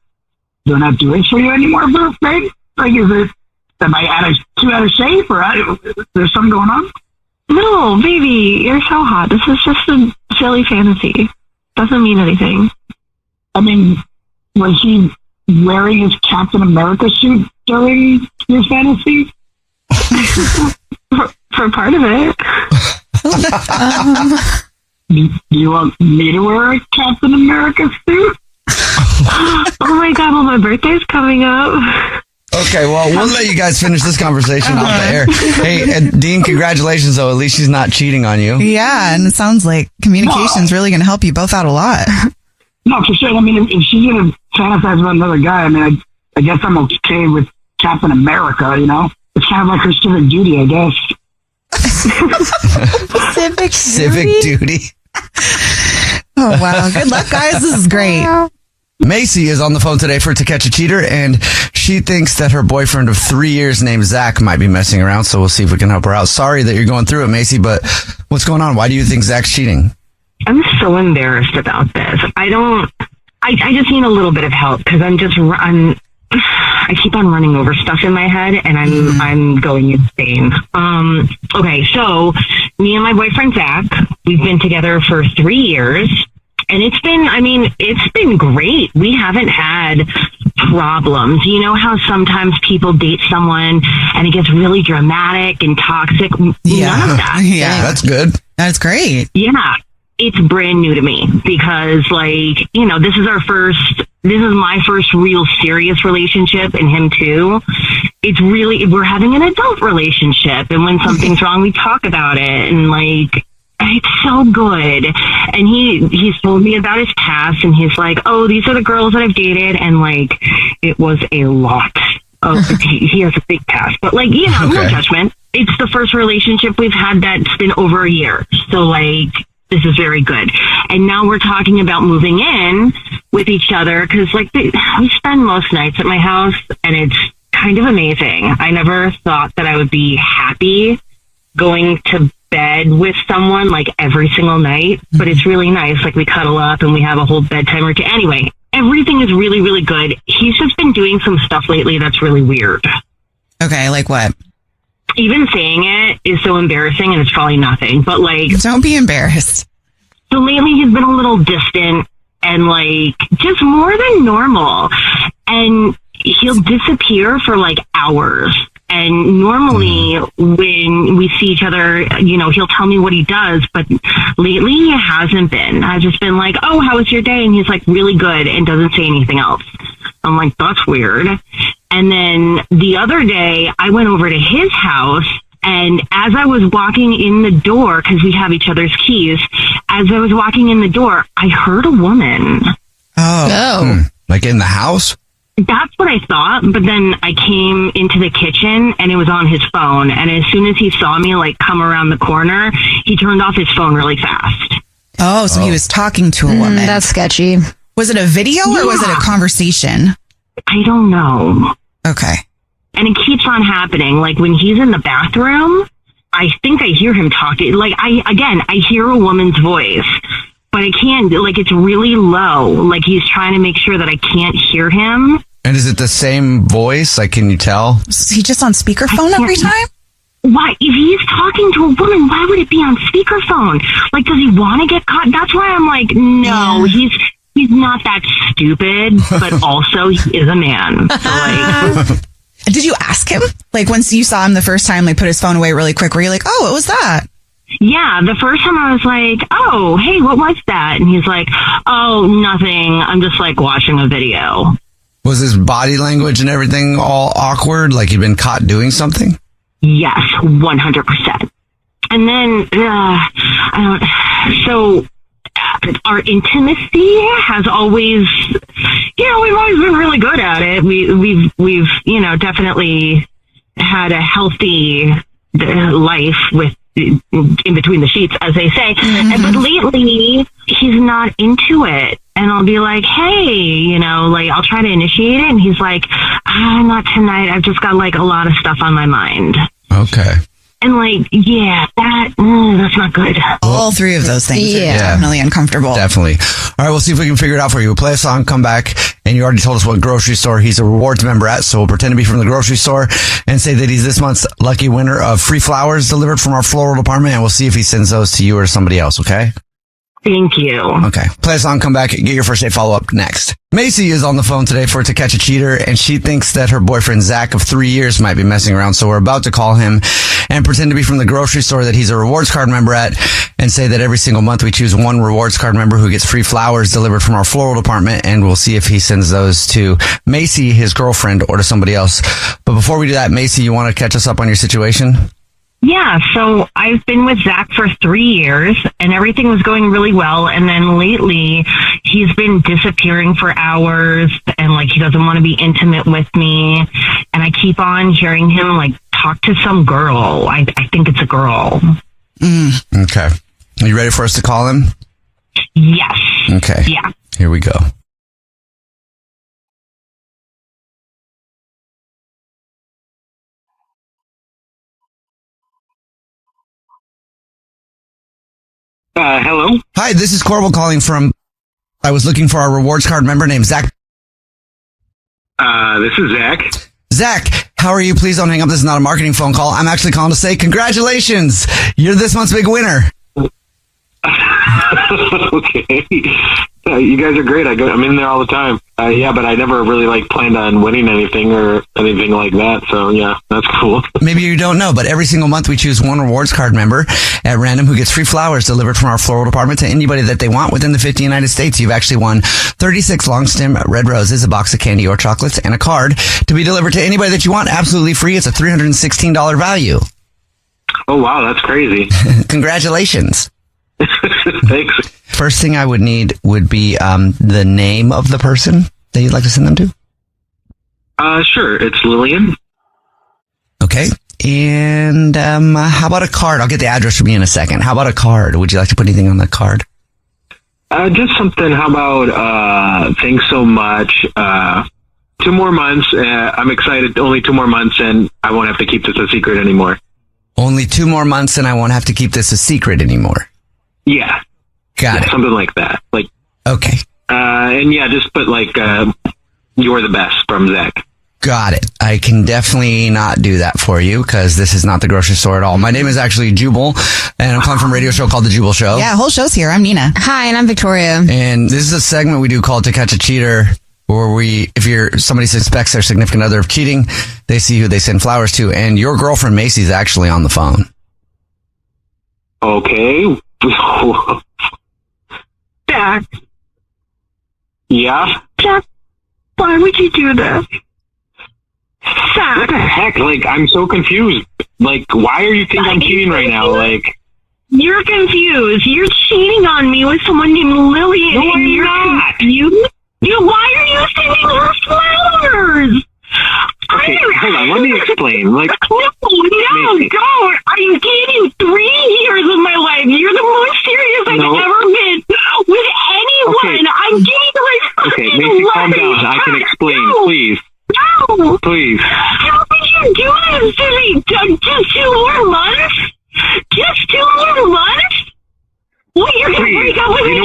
They're not doing it for you anymore, right? Like, am I too out of shape, or there's something going on? No, baby, you're so hot. This is just a silly fantasy. Doesn't mean anything. I mean, was he wearing his Captain America suit during your fantasy? for part of it. Do you want me to wear a Captain America suit? Oh my God, well, my birthday's coming up. Okay, well, we'll let you guys finish this conversation off the air. Hey, and Dean, congratulations, though. At least she's not cheating on you. Yeah, and it sounds like communication's really going to help you both out a lot. No, for sure. I mean, if she's going to fantasize about another guy, I mean, I guess I'm okay with Captain America, you know? It's kind of like her civic duty, I guess. Civic duty? Oh, wow. Good luck, guys. This is great. Macy is on the phone today for To Catch a Cheater, and she thinks that her boyfriend of 3 years named Zach might be messing around, so we'll see if we can help her out. Sorry that you're going through it, Macy, but what's going on? Why do you think Zach's cheating? I'm so embarrassed about this. I just need a little bit of help because I keep on running over stuff in my head and I'm going insane. Okay, so me and my boyfriend Zach, we've been together for 3 years. And it's been great. We haven't had problems. You know how sometimes people date someone and it gets really dramatic and toxic? Yeah. None of that. Yeah. That's good. That's great. Yeah. It's brand new to me because this is my first real serious relationship, and him too. We're having an adult relationship, and when something's wrong, we talk about it, and it's so good. And he's told me about his past, and he's like, oh, these are the girls that I've dated, and it was a lot. He has a big past, but no judgment. It's the first relationship we've had that's been over a year, so this is very good. And now we're talking about moving in with each other because we spend most nights at my house, and it's kind of amazing. I never thought that I would be happy going to bed with someone every single night, but it's really nice. We cuddle up and we have a whole bedtime routine. Anyway, everything is really, really good. He's just been doing some stuff lately that's really weird. Okay, like what? Even saying it is so embarrassing, and it's probably nothing, but don't be embarrassed. So lately he's been a little distant and just more than normal, and he'll disappear for hours. And normally when we see each other, he'll tell me what he does, but lately he hasn't been. I've just been like, oh, how was your day? And he's really good, and doesn't say anything else. I'm like, that's weird. And then the other day I went over to his house, and as I was walking in the door, because we have each other's keys, as I was walking in the door, I heard a woman. Oh. In the house? That's what I thought, but then I came into the kitchen and it was on his phone. And as soon as he saw me come around the corner, he turned off his phone really fast. Oh, so he was talking to a woman. That's sketchy. Was it a video or was it a conversation? I don't know. Okay. And it keeps on happening. When he's in the bathroom, I think I hear him talking. I hear a woman's voice, but I can't, it's really low. He's trying to make sure that I can't hear him. And is it the same voice? Can you tell? Is he just on speakerphone every time? Why? If he's talking to a woman, why would it be on speakerphone? Does he want to get caught? That's why I'm no, he's not that stupid, but also he is a man. So Did you ask him? Once you saw him the first time, put his phone away really quick, were you like, oh, what was that? Yeah, the first time I was like, oh, hey, what was that? And he's like, oh, nothing. I'm just watching a video. Was his body language and everything all awkward? He'd been caught doing something? Yes, 100%. And then, our intimacy has always, we've always been really good at it. We've definitely had a healthy life with in between the sheets, as they say. Mm-hmm. But lately he's not into it. And I'll be like, hey, I'll try to initiate it. And he's like, not tonight. I've just got a lot of stuff on my mind. Okay. And that's not good. All three of those things are definitely uncomfortable. Definitely. All right, we'll see if we can figure it out for you. We'll play a song, come back, and you already told us what grocery store he's a rewards member at, so we'll pretend to be from the grocery store and say that he's this month's lucky winner of free flowers delivered from our floral department, and we'll see if he sends those to you or somebody else, okay? Thank you. Okay. Play a song, come back, get your first date follow-up next. Macy is on the phone today for To Catch a Cheater, and she thinks that her boyfriend Zach of 3 years might be messing around, so we're about to call him and pretend to be from the grocery store that he's a rewards card member at, and say that every single month we choose one rewards card member who gets free flowers delivered from our floral department, and we'll see if he sends those to Macy, his girlfriend, or to somebody else. But before we do that, Macy, you want to catch us up on your situation? Yeah, so I've been with Zach for 3 years, and everything was going really well. And then lately, he's been disappearing for hours, and he doesn't want to be intimate with me. And I keep on hearing him talk to some girl. I think it's a girl. Okay. Are you ready for us to call him? Yes. Okay. Yeah. Here we go. Hello? Hi, this is Corbel calling from... I was looking for our rewards card member named Zach. This is Zach. Zach, how are you? Please don't hang up. This is not a marketing phone call. I'm actually calling to say congratulations. You're this month's big winner. Okay. You guys are great. I'm in there all the time. Yeah, but I never really planned on winning anything or anything like that. So yeah, that's cool. Maybe you don't know, but every single month we choose one rewards card member at random who gets free flowers delivered from our floral department to anybody that they want within the 50 United States. You've actually won 36 long stem red roses, a box of candy or chocolates, and a card to be delivered to anybody that you want absolutely free. It's a $316 value. Oh wow, that's crazy. Congratulations. Thanks. First thing I would need would be the name of the person that you'd like to send them to. Sure. It's Lillian. Okay. And how about a card? I'll get the address from you in a second. How about a card? Would you like to put anything on the card? Just something. How about thanks so much. 2 more months. I'm excited. Only 2 more months, and I won't have to keep this a secret anymore. Only 2 more months, and I won't have to keep this a secret anymore. Yeah. Got it. Something like that. Okay. And yeah, just put you're the best from Zach. Got it. I can definitely not do that for you because this is not the grocery store at all. My name is actually Jubal, and I'm calling from a radio show called The Jubal Show. Yeah, whole show's here. I'm Nina. Hi, and I'm Victoria. And this is a segment we do called To Catch a Cheater, where if somebody suspects their significant other of cheating, they see who they send flowers to, and your girlfriend Macy's actually on the phone. Okay. Jack. Yeah? Jack, why would you do this? Zach. What the heck? I'm so confused. Why are you think I'm cheating right now? You're confused. You're cheating on me with someone named Lillian. No, and I'm you're not. confused. Why are you sending her flowers? Okay, hold on. Let me explain. No, don't. I gave you 3 years of my life. You're the most serious I've ever been with anyone. Okay. I'm giving you my Okay, fucking Macy, calm life. down. I can explain, No. please. No. Please. How could you do this to me? Just 2 more months? Just 2 more months? What, you're going to break up with me? You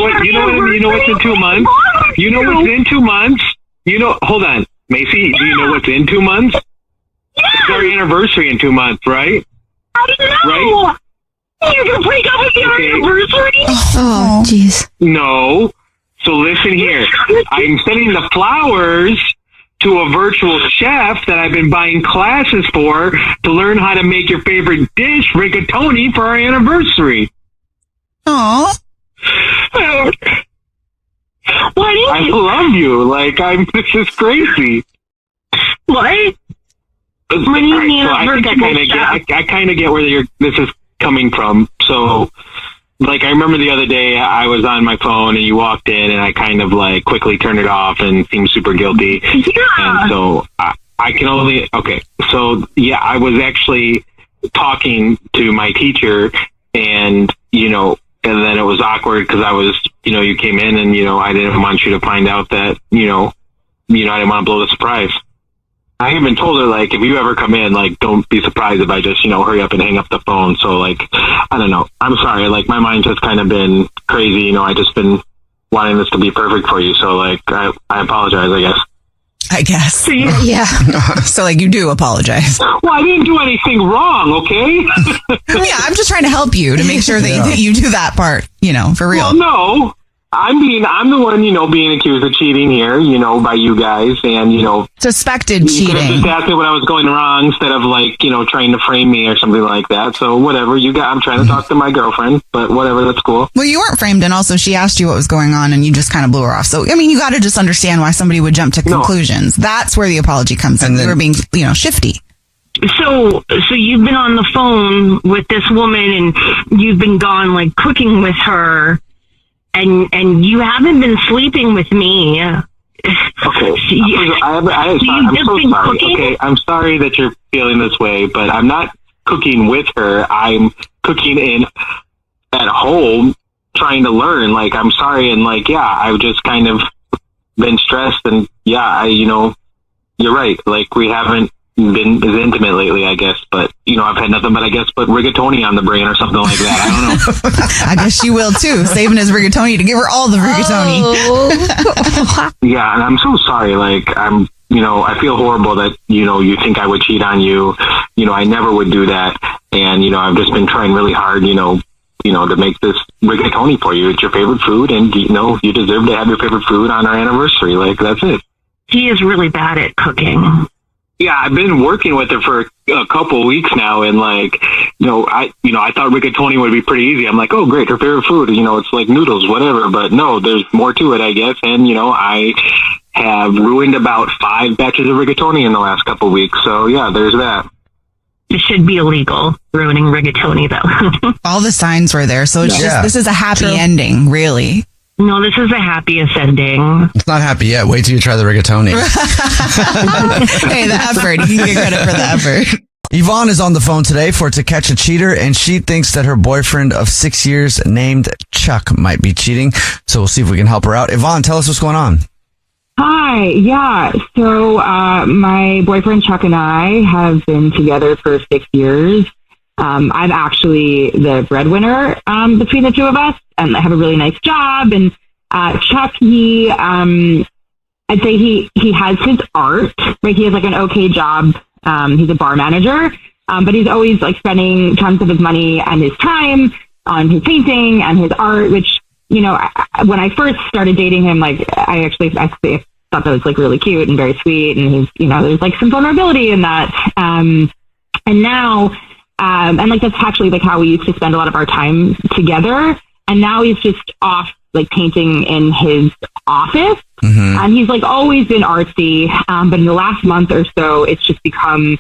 know what's in 2 months? You know what's in 2 months? Hold on. Macy, do you know what's in 2 months? Yeah. It's our anniversary in 2 months, right? I know. Right? You're going to break up with your anniversary? Oh, jeez. No. So listen here. I'm sending the flowers to a virtual chef that I've been buying classes for to learn how to make your favorite dish, rigatoni, for our anniversary. Aw. Why didn't I you? love you. This is crazy. What? What do you mean? So I kind of get where this is coming from. So, I remember the other day I was on my phone and you walked in and I kind of quickly turned it off and seemed super guilty. Yeah. And so I can only, okay. So yeah, I was actually talking to my teacher and, and then it was awkward because I was, you came in and, I didn't want you to find out that, I didn't want to blow the surprise. I even told her, if you ever come in, don't be surprised if I just, hurry up and hang up the phone. So, I don't know. I'm sorry. My mind's just kind of been crazy. I just been wanting this to be perfect for you. So, I apologize, I guess. Yeah. So, you do apologize. Well, I didn't do anything wrong, okay? Yeah, I'm just trying to help you to make sure that you do that part, for real. Well, no. I'm the one, being accused of cheating here, by you guys, and Suspected you could have cheating. just asked me what I was going wrong instead of trying to frame me or something like that. So whatever, I'm trying to talk to my girlfriend, but whatever, that's cool. Well, you weren't framed, and also she asked you what was going on, and you just kind of blew her off. So, you got to just understand why somebody would jump to conclusions. That's where the apology comes in. You were being, shifty. So you've been on the phone with this woman, and you've been gone cooking with her. And you haven't been sleeping with me. Okay. I'm just so been sorry. cooking? Okay, I'm sorry that you're feeling this way, but I'm not cooking with her. I'm cooking at home, trying to learn. I'm sorry, and I've just kind of been stressed, and you're right. We haven't been as intimate lately, I guess. But, I've had nothing but, rigatoni on the brain or something like that. I don't know. I guess she will too, saving his rigatoni to give her all the rigatoni. Oh. Yeah, and I'm so sorry. I feel horrible that, you think I would cheat on you. I never would do that. And, I've just been trying really hard, to make this rigatoni for you. It's your favorite food, and, you deserve to have your favorite food on our anniversary. That's it. He is really bad at cooking. Yeah, I've been working with her for a couple of weeks now, and I thought rigatoni would be pretty easy. I'm like, oh, great, her favorite food. It's like noodles, whatever. But no, there's more to it, I guess. And I have ruined about 5 batches of rigatoni in the last couple of weeks. So yeah, there's that. It should be illegal, ruining rigatoni, though. All the signs were there, so it's this is a happy ending, really. No, this is the happiest ending. It's not happy yet. Wait till you try the rigatoni. Hey, the effort. You can get credit for the effort. Yvonne is on the phone today for To Catch a Cheater, and she thinks that her boyfriend of 6 years named Chuck might be cheating. So we'll see if we can help her out. Yvonne, tell us what's going on. Hi, yeah. So my boyfriend Chuck and I have been together for 6 years. I'm actually the breadwinner between the two of us, and I have a really nice job. And Chuck, I'd say he has his art, right? He has an okay job. He's a bar manager, but he's always spending tons of his money and his time on his painting and his art, which, when I first started dating him, I thought that was really cute and very sweet. And he's, there's some vulnerability in that. And now, and that's actually how we used to spend a lot of our time together. And now he's just off painting in his office. Mm-hmm. And he's always been artsy. But in the last month or so, it's just become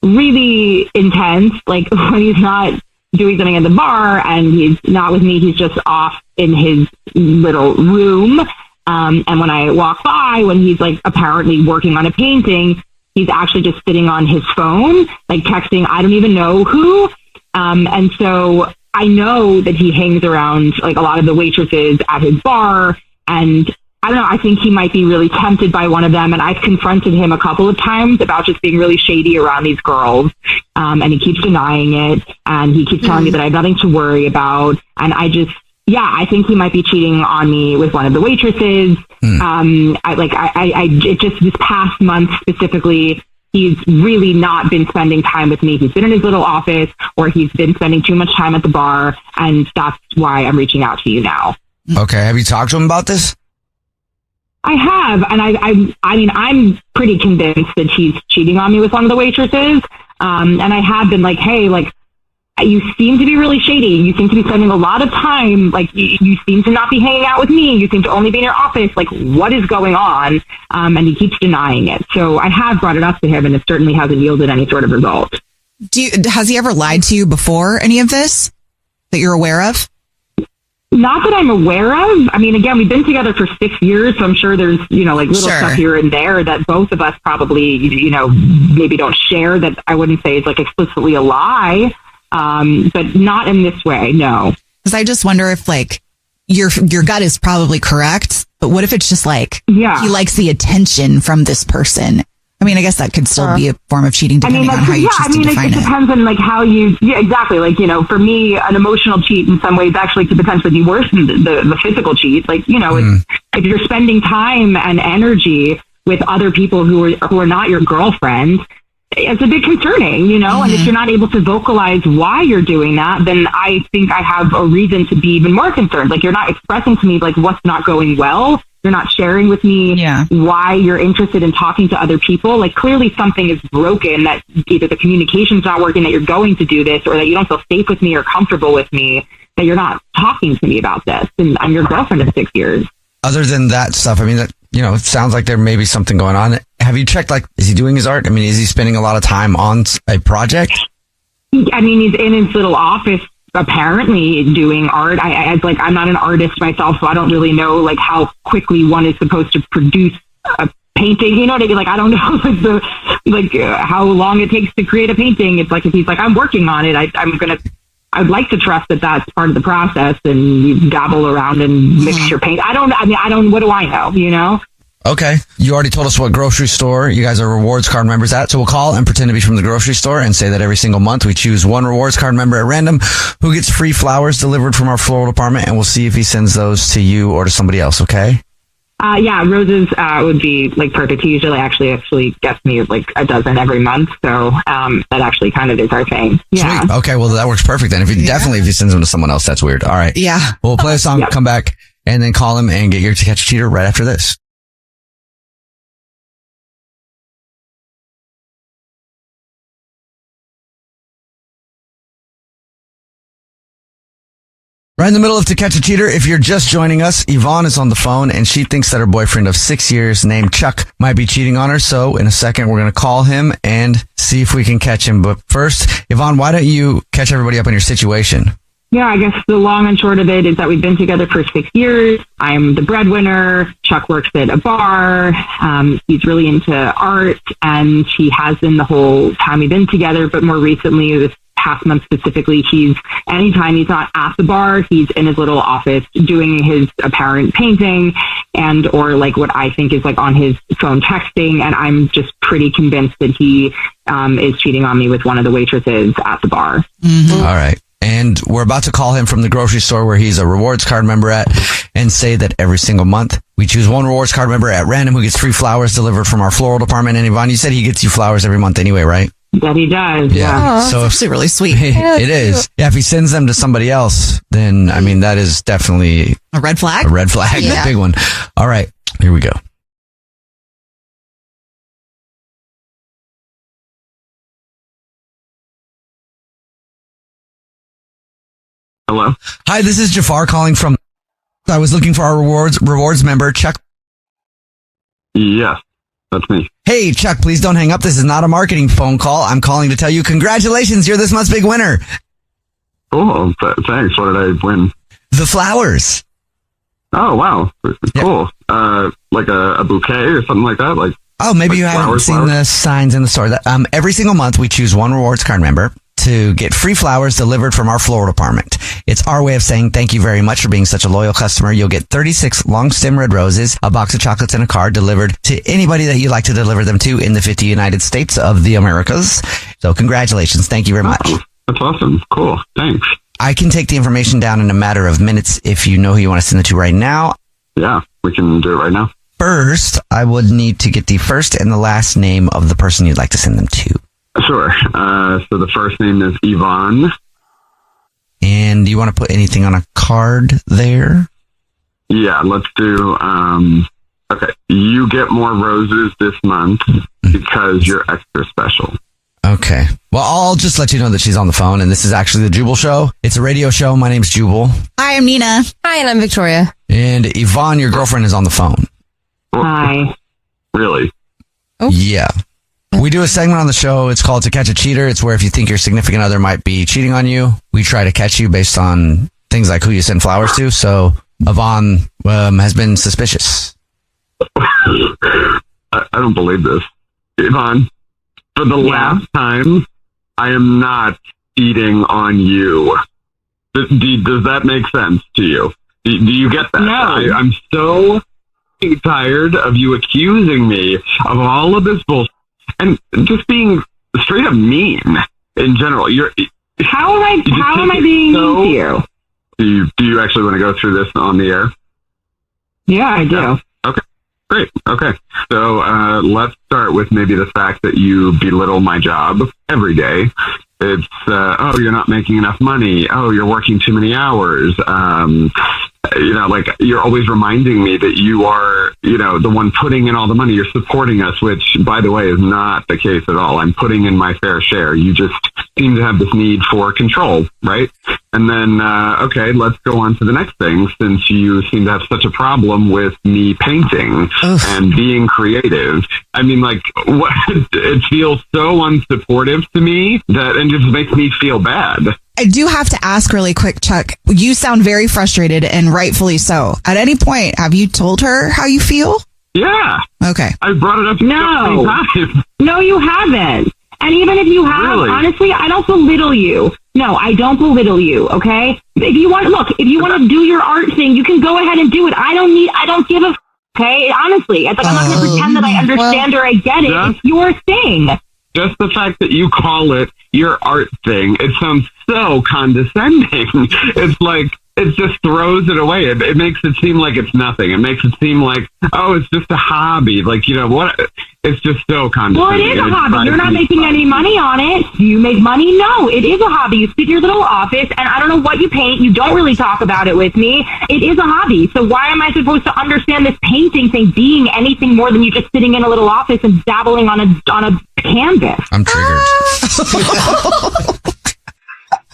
really intense. When he's not doing something at the bar and he's not with me, he's just off in his little room. And when I walk by, when he's apparently working on a painting, he's actually just sitting on his phone, texting, I don't even know who. And so I know that he hangs around a lot of the waitresses at his bar. And I don't know, I think he might be really tempted by one of them. And I've confronted him a couple of times about just being really shady around these girls. And he keeps denying it. And he keeps telling me that I have nothing to worry about. And I think he might be cheating on me with one of the waitresses. It just this past month specifically, he's really not been spending time with me. He's been in his little office, or he's been spending too much time at the bar, and that's why I'm reaching out to you now. Okay, have you talked to him about this? I have, and I'm pretty convinced that he's cheating on me with one of the waitresses. And I have been hey, you seem to be really shady. You seem to be spending a lot of time. You seem to not be hanging out with me. You seem to only be in your office. What is going on? And he keeps denying it. So I have brought it up to him, and it certainly hasn't yielded any sort of result. Has he ever lied to you before any of this that you're aware of? Not that I'm aware of. Again, we've been together for 6 years, so I'm sure there's, little stuff here and there that both of us probably, maybe don't share, that I wouldn't say is explicitly a lie. But not in this way, no. Because I just wonder if your gut is probably correct, but what if it's just he likes the attention from this person? I guess that could still be a form of cheating, depending on how you choose to define it. It depends on how you, exactly. For me, an emotional cheat in some ways actually could potentially be worse than the physical cheat. If you're spending time and energy with other people who are not your girlfriend, it's a bit concerning, and if you're not able to vocalize why you're doing that, then I think I have a reason to be even more concerned. You're not expressing to me what's not going well. You're not sharing with me why you're interested in talking to other people. Clearly something is broken, that either the communication's not working, that you're going to do this, or that you don't feel safe with me or comfortable with me, that you're not talking to me about this. And I'm your girlfriend of 6 years. Other than that stuff, it sounds like there may be something going on. Have you checked, is he doing his art? Is he spending a lot of time on a project? He's in his little office, apparently doing art. I'm not an artist myself, so I don't really know, how quickly one is supposed to produce a painting. You know what I mean? I don't know, how long it takes to create a painting. It's if he's I'm working on it, I'd like to trust that that's part of the process, and you dabble around and mix your paint. What do I know, Okay. You already told us what grocery store you guys are rewards card members at. So we'll call and pretend to be from the grocery store and say that every single month we choose one rewards card member at random who gets free flowers delivered from our floral department, and we'll see if he sends those to you or to somebody else, okay? Yeah, roses would be like perfect. He usually actually gets me like a dozen every month, so that actually kind of is our thing. Yeah. Sweet. Okay, well that works perfect then. If he sends them to someone else, that's weird. All right. Yeah. Well, we'll play a song, come back, and then call him and get your To Catch a Cheater right after this. Right in the middle of To Catch a Cheater, if you're just joining us, Yvonne is on the phone and she thinks that her boyfriend of 6 years named Chuck might be cheating on her. So in a second, we're going to call him and see if we can catch him. But first, Yvonne, why don't you catch everybody up on your situation? Yeah, I guess the long and short of it is that we've been together for 6 years. I'm the breadwinner. Chuck works at a bar. He's really into art, and he has been the whole time we've been together. But more recently, this past month specifically, anytime he's not at the bar, he's in his little office doing his apparent painting or like what I think is like on his phone texting. And I'm just pretty convinced that he is cheating on me with one of the waitresses at the bar. Mm-hmm. All right. And we're about to call him from the grocery store where he's a rewards card member at and say that every single month we choose one rewards card member at random who gets free flowers delivered from our floral department. And Yvonne, you said he gets you flowers every month anyway, right? That he does. Yeah. Oh, so it's actually really sweet. It is. Yeah. If he sends them to somebody else, then I mean, that is definitely a red flag. A big one. All right. Here we go. Hello. Hi, this is Jafar calling from. I was looking for our rewards member, Chuck. Yes, that's me. Hey, Chuck, please don't hang up. This is not a marketing phone call. I'm calling to tell you congratulations. You're this month's big winner. Oh, thanks. What did I win? The flowers. Oh, wow. Cool. Like a bouquet or something like that? Maybe you haven't seen the signs in the store. Every single month we choose one rewards card member to get free flowers delivered from our floral department. It's our way of saying thank you very much for being such a loyal customer. You'll get 36 long stem red roses, a box of chocolates, and a card delivered to anybody that you'd like to deliver them to in the 50 United States of the Americas. So congratulations. Thank you very much. That's awesome. Cool. Thanks. I can take the information down in a matter of minutes if you know who you want to send it to right now. Yeah, we can do it right now. First, I would need to get the first and the last name of the person you'd like to send them to. Sure. So the first name is Yvonne. And do you want to put anything on a card there? Yeah, let's do, okay. You get more roses this month because you're extra special. Okay. Well, I'll just let you know that she's on the phone, and this is actually the Jubal Show. It's a radio show. My name's Jubal. Hi, I'm Nina. Hi, and I'm Victoria. And Yvonne, your girlfriend, is on the phone. Hi. Really? Oh. Yeah. We do a segment on the show. It's called To Catch a Cheater. It's where if you think your significant other might be cheating on you, we try to catch you based on things like who you send flowers to. So Yvonne has been suspicious. I don't believe this. Yvonne, for the last time, I am not cheating on you. Does that make sense to you? Do you get that? No. I'm so tired of you accusing me of all of this bullshit and just being straight up mean in general. How am I being mean to you? Do you actually want to go through this on the air? Yeah, I do. Okay, great. Okay, so let's start with maybe the fact that you belittle my job every day. It's, oh, you're not making enough money. Oh, you're working too many hours. Like you're always reminding me that you are, the one putting in all the money. You're supporting us, which, by the way, is not the case at all. I'm putting in my fair share. You just seem to have this need for control, right? And then, okay, let's go on to the next thing. Since you seem to have such a problem with me painting and being creative, I mean, like, what? It feels so unsupportive to me and just makes me feel bad. I do have to ask really quick, Chuck. You sound very frustrated, and rightfully so. At any point, have you told her how you feel? Yeah. Okay. I brought it up so many times. No, you haven't. And even if you have, Really? honestly, I don't belittle you. No, I don't belittle you, okay? If you want to do your art thing, you can go ahead and do it. I don't give a Okay, honestly, it's like I'm not going to pretend that I understand or I get it. It's your thing. Just the fact that you call it your art thing, it sounds so condescending. It's like, it just throws it away. It makes it seem like it's nothing. It makes it seem like, oh, it's just a hobby. Like, you know, what? It's just so condescending. Well, it is a hobby. You're not making any money on it. Do you make money? No, it is a hobby. You sit in your little office, and I don't know what you paint. You don't really talk about it with me. It is a hobby. So why am I supposed to understand this painting thing being anything more than you just sitting in a little office and dabbling on a canvas? I'm triggered.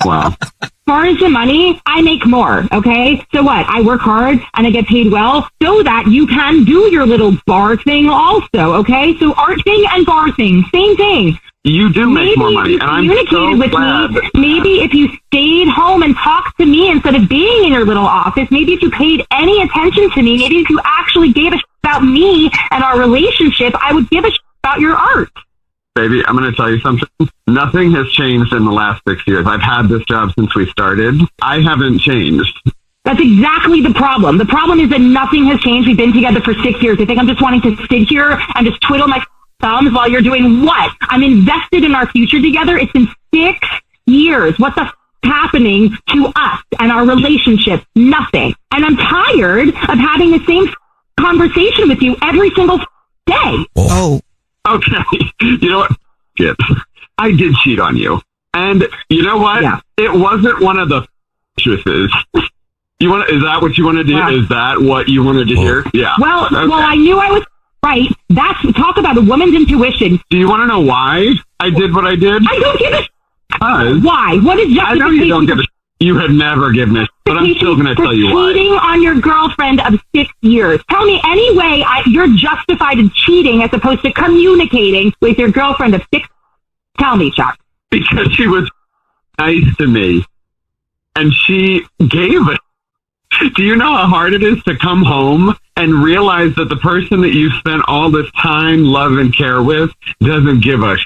Wow. As far as the money, I make more, okay? So what? I work hard and I get paid well so that you can do your little bar thing also, okay? So art thing and bar thing, same thing. You do make more money, and I'm so glad. Maybe if you stayed home and talked to me instead of being in your little office, maybe if you paid any attention to me, maybe if you actually gave a shit about me and our relationship, I would give a shit about your art. Baby, I'm going to tell you something. Nothing has changed in the last 6 years. I've had this job since we started. I haven't changed. That's exactly the problem. The problem is that nothing has changed. We've been together for 6 years. I think I'm just wanting to sit here and just twiddle my thumbs while you're doing what? I'm invested in our future together. It's been 6 years. What the happening to us and our relationship? Nothing. And I'm tired of having the same conversation with you every single day. Oh. Okay. You know what? Shit. I did cheat on you. And you know what? Yeah. It wasn't one of the choices. Is that what you wanted to hear? Is that what you wanted to hear? Yeah. Well, okay. well, I knew I was right. Talk about a woman's intuition. Do you want to know why I did what I did? I don't give a why? What is justification? I know you don't give a You have never given me, but I'm still going to tell you why. Cheating on your girlfriend of 6 years. Tell me any way you're justified in cheating as opposed to communicating with your girlfriend of 6. Tell me, Chuck. Because she was nice to me, and she gave it. Do you know how hard it is to come home and realize that the person that you spent all this time, love, and care with doesn't give a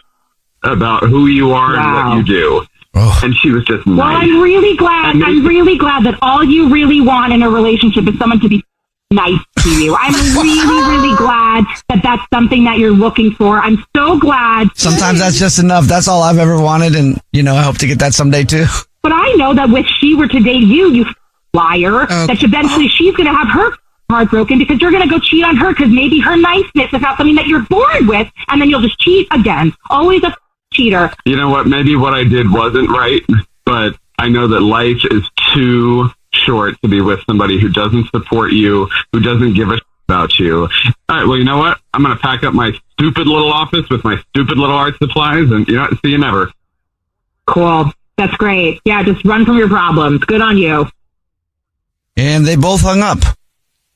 about who you are and what you do? Oh. And she was just nice. Well, I'm really glad that all you really want in a relationship is someone to be nice to you. I'm really glad that that's something that you're looking for. I'm so glad. Sometimes that's just enough. That's all I've ever wanted, and I hope to get that someday too. But I know that if she were to date you liar, that eventually she's going to have her heart broken because you're going to go cheat on her because maybe her niceness is not something that you're bored with, and then you'll just cheat again. Always a cheater. You know what? Maybe what I did wasn't right, but I know that life is too short to be with somebody who doesn't support you, who doesn't give a about you. All right, well, you know what? I'm going to pack up my stupid little office with my stupid little art supplies, and see you never. Cool. That's great. Yeah, just run from your problems. Good on you. And they both hung up.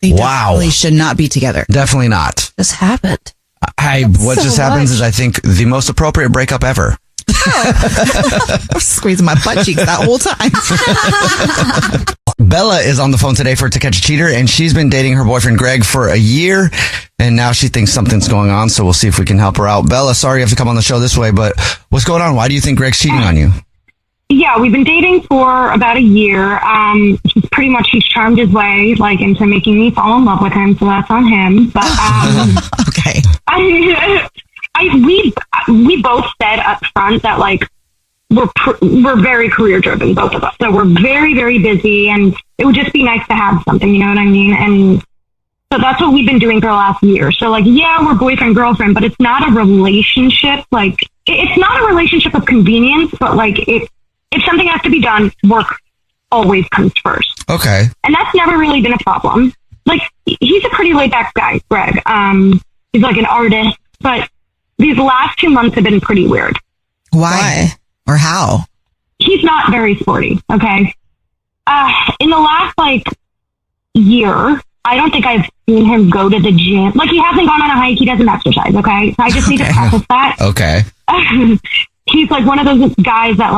They definitely should not be together. Definitely not. This happened. What just happens is I think the most appropriate breakup ever. I'm squeezing my butt cheeks that whole time. Bella is on the phone today for To Catch a Cheater, and she's been dating her boyfriend Greg for a year, and now she thinks something's going on, so we'll see if we can help her out. Bella, sorry you have to come on the show this way, but what's going on? Why do you think Greg's cheating on you? Yeah, we've been dating for about a year. He's charmed his way, into making me fall in love with him, so that's on him. But, okay. We both said up front that, we're very career driven, both of us. So we're very, very busy, and it would just be nice to have something, you know what I mean? And so that's what we've been doing for the last year. So, we're boyfriend, girlfriend, but it's not a relationship. It's not a relationship of convenience, but, if something has to be done, work always comes first. Okay. And that's never really been a problem. He's a pretty laid back guy, Greg. He's an artist, but these last 2 months have been pretty weird. Why? Or how? He's not very sporty, okay? In the last, year, I don't think I've seen him go to the gym. He hasn't gone on a hike. He doesn't exercise, okay? So I just need to preface that. Okay. He's one of those guys that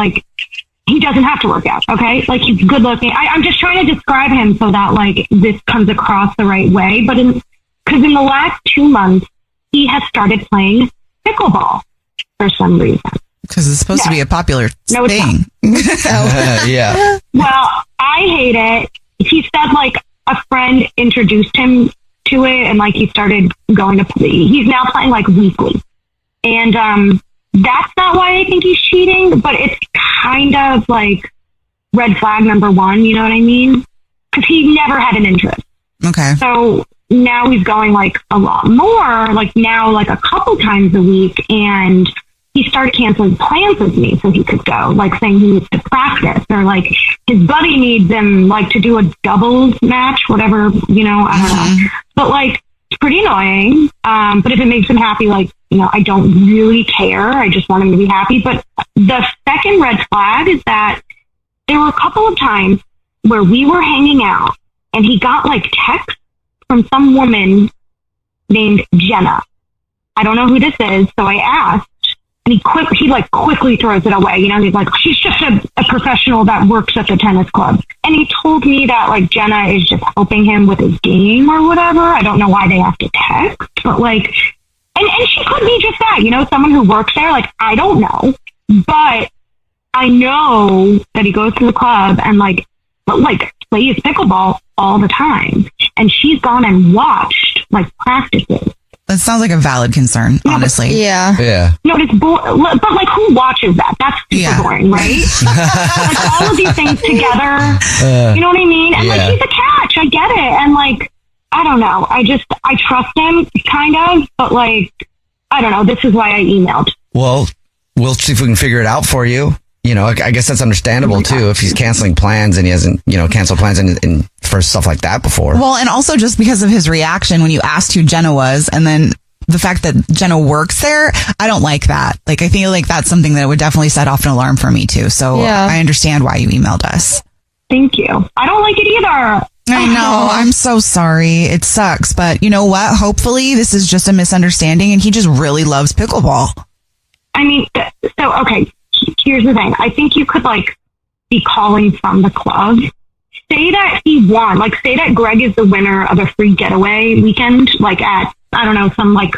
he doesn't have to work out, okay? He's good looking. I'm just trying to describe him so that this comes across the right way. But because in the last 2 months, he has started playing pickleball for some reason. Because it's supposed to be a popular thing. Yeah. Well, I hate it. He said a friend introduced him to it, and like he started going to play. He's now playing like weekly, and that's not why I think he's cheating, but it's kind of like red flag number one. You know what I mean? Because he never had an interest. Okay. So now he's going like a lot more, like now like a couple times a week, and he started canceling plans with me so he could go, like saying he needs to practice, or like his buddy needs him like to do a doubles match, whatever, you know, I don't know. But like, it's pretty annoying. But if it makes him happy, like, you know, I don't really care. I just want him to be happy. But the second red flag is that there were a couple of times where we were hanging out and he got like texts from some woman named Jenna. I don't know who this is, so I asked. And he quickly throws it away. You know, he's like, she's just a professional that works at the tennis club. And he told me that like Jenna is just helping him with his game or whatever. I don't know why they have to text, but like, and she could be just that, you know, someone who works there. Like, I don't know, but I know that he goes to the club and like plays pickleball all the time. And she's gone and watched like practices. That sounds like a valid concern, honestly. Yeah. No, it's but like, who watches that? That's super boring, right? Like all of these things together, you know what I mean? And like, he's a catch. I get it. And like, I don't know. I trust him kind of, but like, I don't know. This is why I emailed. Well, we'll see if we can figure it out for you. You know, I guess that's understandable too, if he's canceling plans and he hasn't, you know, canceled plans and for stuff like that before. Well, and also just because of his reaction when you asked who Jenna was, and then the fact that Jenna works there, I don't like that. Like, I feel like that's something that would definitely set off an alarm for me too. So I understand why you emailed us. Thank you. I don't like it either. I know. I'm so sorry. It sucks. But you know what? Hopefully this is just a misunderstanding and he just really loves pickleball. I mean, so, okay. Here's the thing. I think you could like be calling from the club. Say that he won. Like, say that Greg is the winner of a free getaway weekend, like at, I don't know, some like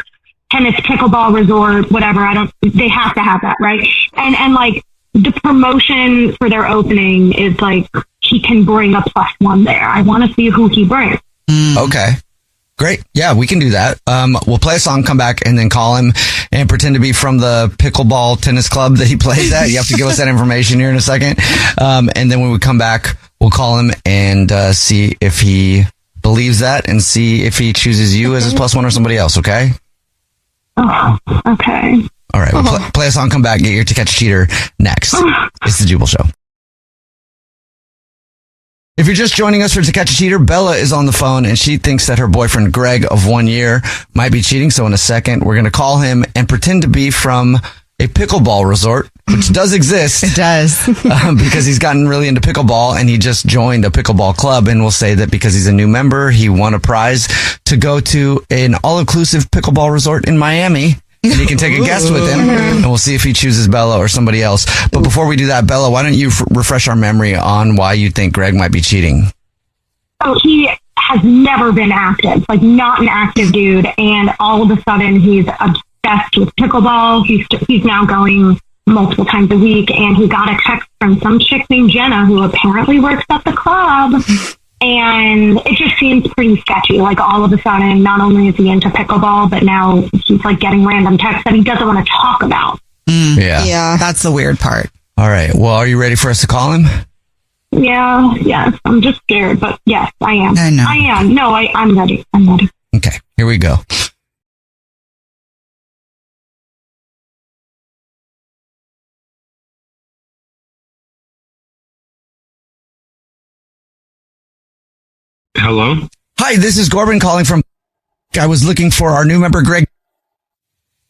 tennis pickleball resort, whatever. They have to have that, right? And like the promotion for their opening is like, he can bring a +1 there. I want to see who he brings. Okay. Great. Yeah, we can do that. We'll play a song, come back, and then call him and pretend to be from the pickleball tennis club that he plays at. You have to give us that information here in a second. And then when we come back, we'll call him and see if he believes that and see if he chooses you as his +1 or somebody else, okay? Oh, okay. All right. We'll play a song, come back, get your To Catch a Cheater next. It's the Jubal Show. If you're just joining us for To Catch a Cheater, Bella is on the phone and she thinks that her boyfriend Greg of 1 year might be cheating. So in a second, we're going to call him and pretend to be from a pickleball resort, which does exist. It does. Because he's gotten really into pickleball and he just joined a pickleball club, and we'll say that because he's a new member, he won a prize to go to an all-inclusive pickleball resort in Miami. And he can take a guest with him, and we'll see if he chooses Bella or somebody else. But before we do that, Bella, why don't you refresh our memory on why you think Greg might be cheating? Oh, he has never been active, like not an active dude. And all of a sudden he's obsessed with pickleball. He's now going multiple times a week. And he got a text from some chick named Jenna who apparently works at the club. And it just seems pretty sketchy. Like all of a sudden, not only is he into pickleball, but now he's like getting random texts that he doesn't want to talk about. Yeah. That's the weird part. All right. Well, are you ready for us to call him? Yeah. Yes. I'm just scared, but yes, I am. I know. I am. No, I'm ready. I'm ready. Okay. Here we go. Hello? Hi, this is Corbin calling from... I was looking for our new member, Greg.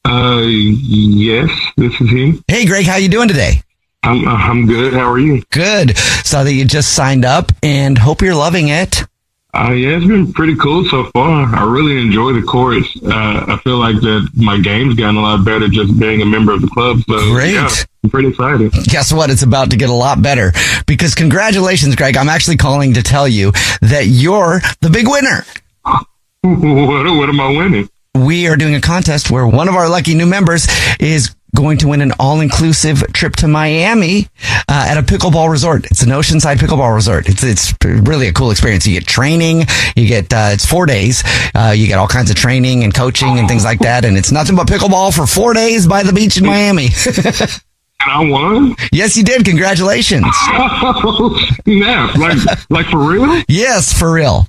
Yes, this is he. Hey, Greg, how you doing today? I'm good. How are you? Good. Saw that you just signed up and hope you're loving it. Yeah, it's been pretty cool so far. I really enjoy the course. I feel like that my game's gotten a lot better just being a member of the club. So, great. Yeah, I'm pretty excited. Guess what? It's about to get a lot better because congratulations, Greg. I'm actually calling to tell you that you're the big winner. What am I winning? We are doing a contest where one of our lucky new members is going to win an all-inclusive trip to Miami at a pickleball resort. It's an oceanside pickleball resort. It's really a cool experience. You get training. You get it's 4 days. You get all kinds of training and coaching and things like that. And it's nothing but pickleball for 4 days by the beach in Miami. I won? Yes, you did. Congratulations. Yeah, like for real? Yes, for real.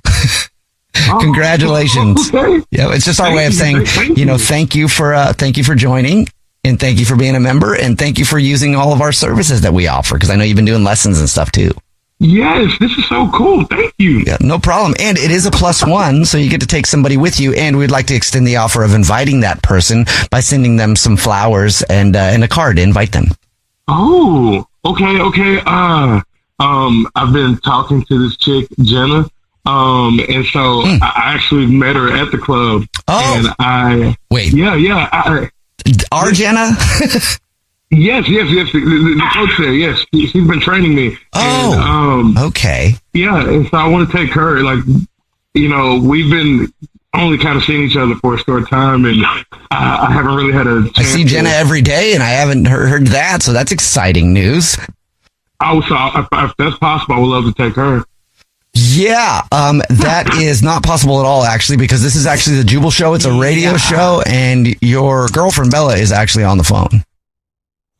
Congratulations. Okay. Yeah, it's just our way of saying, thank you for joining, and thank you for being a member, and thank you for using all of our services that we offer, because I know you've been doing lessons and stuff too. Yes, this is so cool. Thank you. Yeah, no problem. And it is a +1, so you get to take somebody with you, and we'd like to extend the offer of inviting that person by sending them some flowers and a card to invite them. Oh, okay. I've been talking to this chick, Jenna. And so I actually met her at the club. Oh, and wait. Yeah. Our Jenna? Yes. The coach there, yes. She's been training me. Oh, and, okay. Yeah, and so I want to take her. Like, we've been only kind of seeing each other for a short time, and I haven't really had a chance. I see Jenna every day, and I haven't heard that, so that's exciting news. If that's possible, I would love to take her. Yeah, that is not possible at all, actually, because this is actually the Jubal show. It's a radio show, and your girlfriend, Bella, is actually on the phone.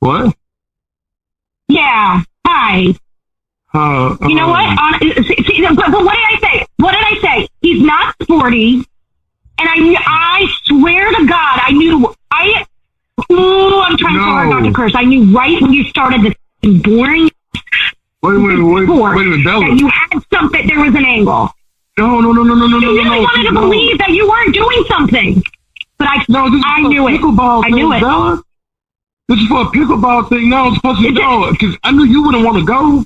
What? Yeah. Hi. You know what? But what did I say? What did I say? He's not sporty, and I swear to God, I knew. I'm trying so hard not to curse. I knew right when you started this boring. Wait a minute, Bella. That you had something. There was an angle. No. You really wanted to believe that you weren't doing something, but I knew it. I knew it. Bella. This is for a pickleball thing. No, I'm supposed to go because I knew you wouldn't want to go.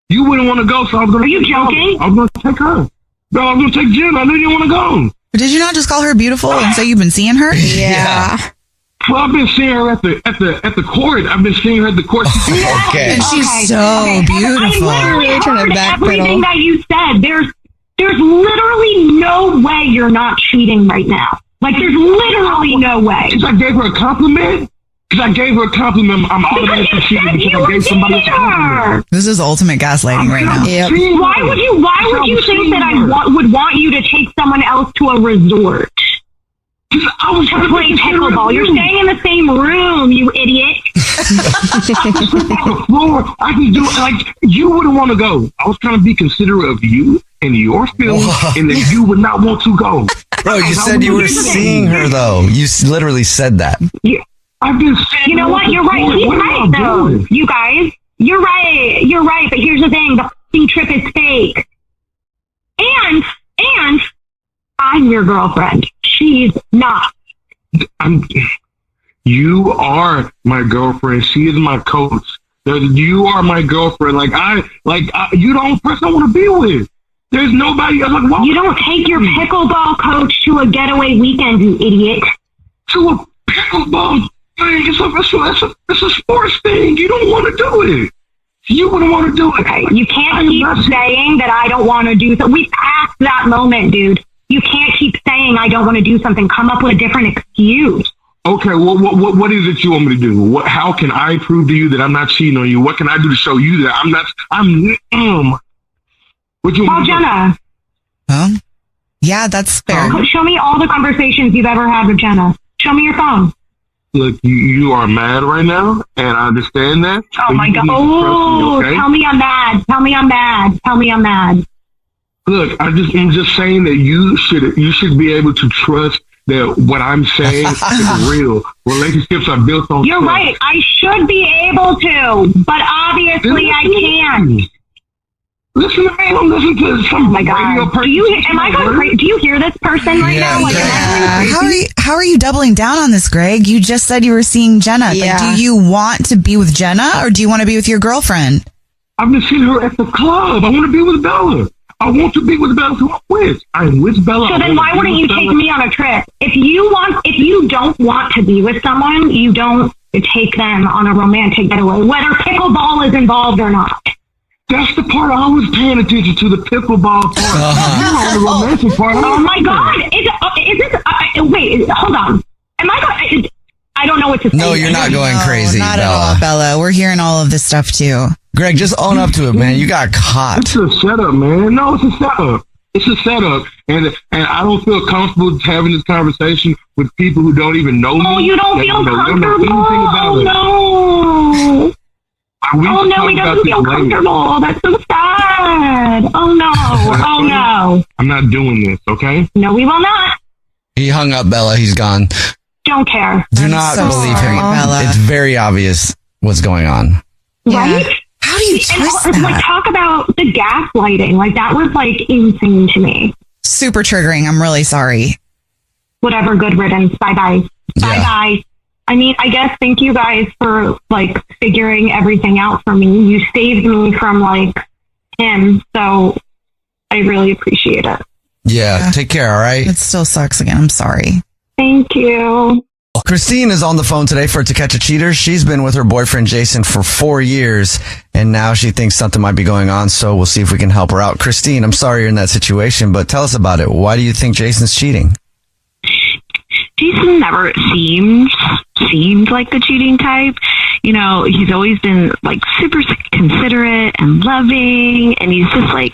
You wouldn't want to go, so I was going to. Are you joking? I was going to take her. No, I was going to take Jen. I knew you didn't want to go. But did you not just call her beautiful and say you've been seeing her? Yeah. Well, I've been seeing her at the court. I've been seeing her at the court. Okay. And she's so beautiful. I literally heard backpedal. everything that you said. There's literally no way you're not cheating right now. Like, there's literally no way. Because I gave her a compliment. I'm automatically cheating because I gave somebody else a compliment. This is ultimate gaslighting right now. Yep. Why would you think that I would want you to take someone else to a resort? I was To play pickleball. You're staying in the same room, you idiot. On the floor. I can do it. Like, you wouldn't want to go. I was trying to be considerate of you and your feelings, and that you would not want to go. Bro, you said you were seeing her, though. You literally said that. Yeah. I've been saying. You know what? You're right. He's right, though. You guys, you're right. But here's the thing: the f***ing trip is fake. And I'm your girlfriend. She's not. You are my girlfriend. She is my coach. You are my girlfriend. You don't person I want to be with. There's nobody else. Like, you don't take your pickleball coach to a getaway weekend, you idiot. To a pickleball thing. It's a sports thing. You don't want to do it. You wouldn't want to do it. Okay, you can't keep saying that I don't want to do something. We passed that moment, dude. You can't keep saying I don't want to do something. Come up with a different excuse. Okay, what is it you want me to do? How can I prove to you that I'm not cheating on you? What can I do to show you that I'm not? What you want? Jenna. Yeah, that's fair. Show me all the conversations you've ever had with Jenna. Show me your phone. Look, you are mad right now, and I understand that. Oh my God! Oh, okay? Tell me I'm mad. Look, I'm just saying that you should be able to trust that what I'm saying is real. Relationships are built on. You're trust. right. I should be able to, but obviously I can't. Listen to me. I'm listening to some radio person. Do you hear this person right now? How are you doubling down on this, Greg? You just said you were seeing Jenna. Yeah. Like, do you want to be with Jenna, or do you want to be with your girlfriend? I've been seeing her at the club. I want to be with Bella. I want to be with Bella. Who I'm with. I'm with Bella. So then why wouldn't you take me on a trip? If you don't want to be with someone, you don't take them on a romantic getaway, whether pickleball is involved or not. That's the part I was paying attention to, the pickleball part. You on the romantic part. Oh my God! Is this? Wait, hold on. Am I going? I don't know what to say. No, you're not going crazy, not Bella. at all, Bella. We're hearing all of this stuff too. Greg, just own up to it, man. You got caught. It's a setup, man. No, it's a setup. It's a setup. And I don't feel comfortable having this conversation with people who don't even know me. Oh, you don't feel comfortable? Anything about it. No. Oh, no, he doesn't feel comfortable. That's so sad. Oh, no. Oh, no. I'm not doing this, okay? No, we will not. He hung up, Bella. He's gone. Don't care. Do not believe him. Bella. It's very obvious what's going on. Right? How do you twist that? Like, talk about the gaslighting. Like, that was, like, insane to me. Super triggering. I'm really sorry. Whatever, good riddance. Bye-bye. Bye-bye. I mean, I guess thank you guys for, like, figuring everything out for me. You saved me from, like, him. So I really appreciate it. Yeah. Take care, all right? It still sucks again. I'm sorry. Thank you. Christine is on the phone today for To Catch a Cheater. She's been with her boyfriend, Jason, for 4 years, and now she thinks something might be going on, so we'll see if we can help her out. Christine, I'm sorry you're in that situation, but tell us about it. Why do you think Jason's cheating? Jason never seemed like the cheating type. You know, he's always been like super considerate and loving, and he's just like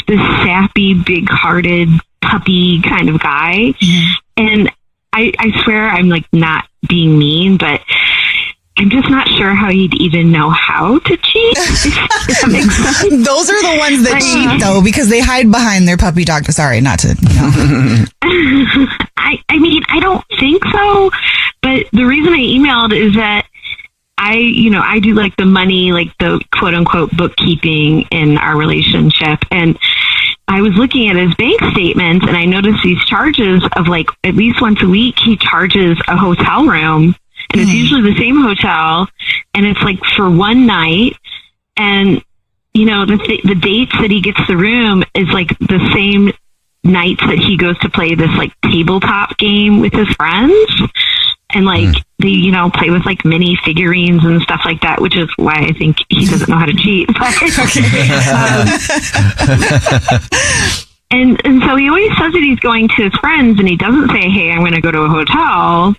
this sappy, big-hearted puppy kind of guy. Mm-hmm. And I swear I'm like not being mean, but I'm just not sure how he'd even know how to cheat. If that makes sense. Those are the ones that cheat though, because they hide behind their puppy dog. Sorry, not to. I mean, I don't think so. But the reason I emailed is that I do like the money, like the quote unquote bookkeeping in our relationship. And I was looking at his bank statements and I noticed these charges of like at least once a week, he charges a hotel room, and it's usually the same hotel, and it's like for one night. And, you know, the dates that he gets the room is like the same nights that he goes to play this like tabletop game with his friends. And like they, you know, play with like mini figurines and stuff like that, which is why I think he doesn't know how to cheat. But, and so he always says that he's going to his friends, and he doesn't say, "Hey, I'm going to go to a hotel."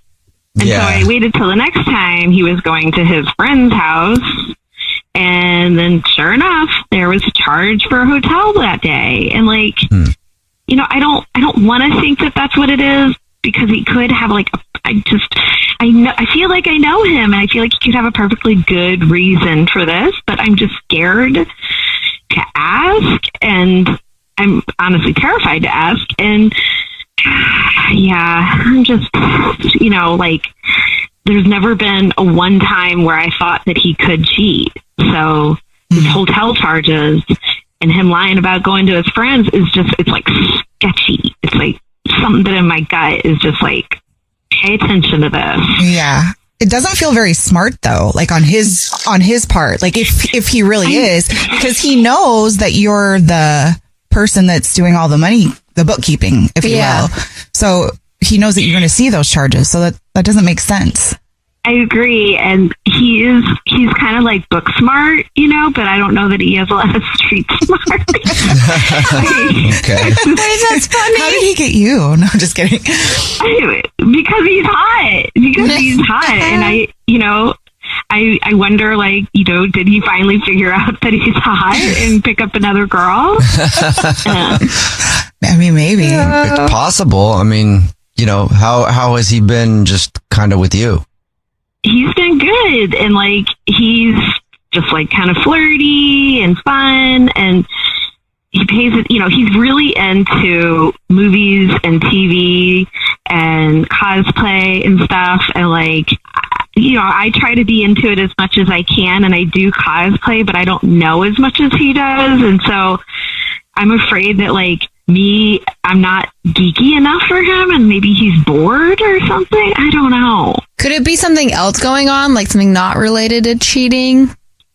And so I waited till the next time he was going to his friend's house, and then sure enough, there was a charge for a hotel that day. And like, you know, I don't want to think that that's what it is, because he could have like I feel like I know him, and I feel like he could have a perfectly good reason for this, but I'm just scared to ask, and I'm honestly terrified to ask. And yeah, I'm just, you know, like there's never been a one time where I thought that he could cheat. So his hotel charges and him lying about going to his friends is just, it's like sketchy. It's like something that in my gut is just like, pay attention to this. Yeah. It doesn't feel very smart though, like on his part. Like if he really is, because he knows that you're the person that's doing all the money, the bookkeeping, if you will. So he knows that you're going to see those charges. So that doesn't make sense. I agree. And he's kind of like book smart, you know, but I don't know that he has a lot of street smart. Okay. Wait, that's funny. How did he get you? No, I'm just kidding. Because he's hot. And I wonder, like, you know, did he finally figure out that he's hot and pick up another girl? I mean, maybe. It's possible. I mean, you know, how has he been just kind of with you? He's been good, and like he's just like kind of flirty and fun, and he pays it. You know, he's really into movies and TV and cosplay and stuff. And like, you know, I try to be into it as much as I can, and I do cosplay, but I don't know as much as he does, and so I'm afraid that like I'm not geeky enough for him, and maybe he's bored or something. I don't know. Could it be something else going on, like something not related to cheating?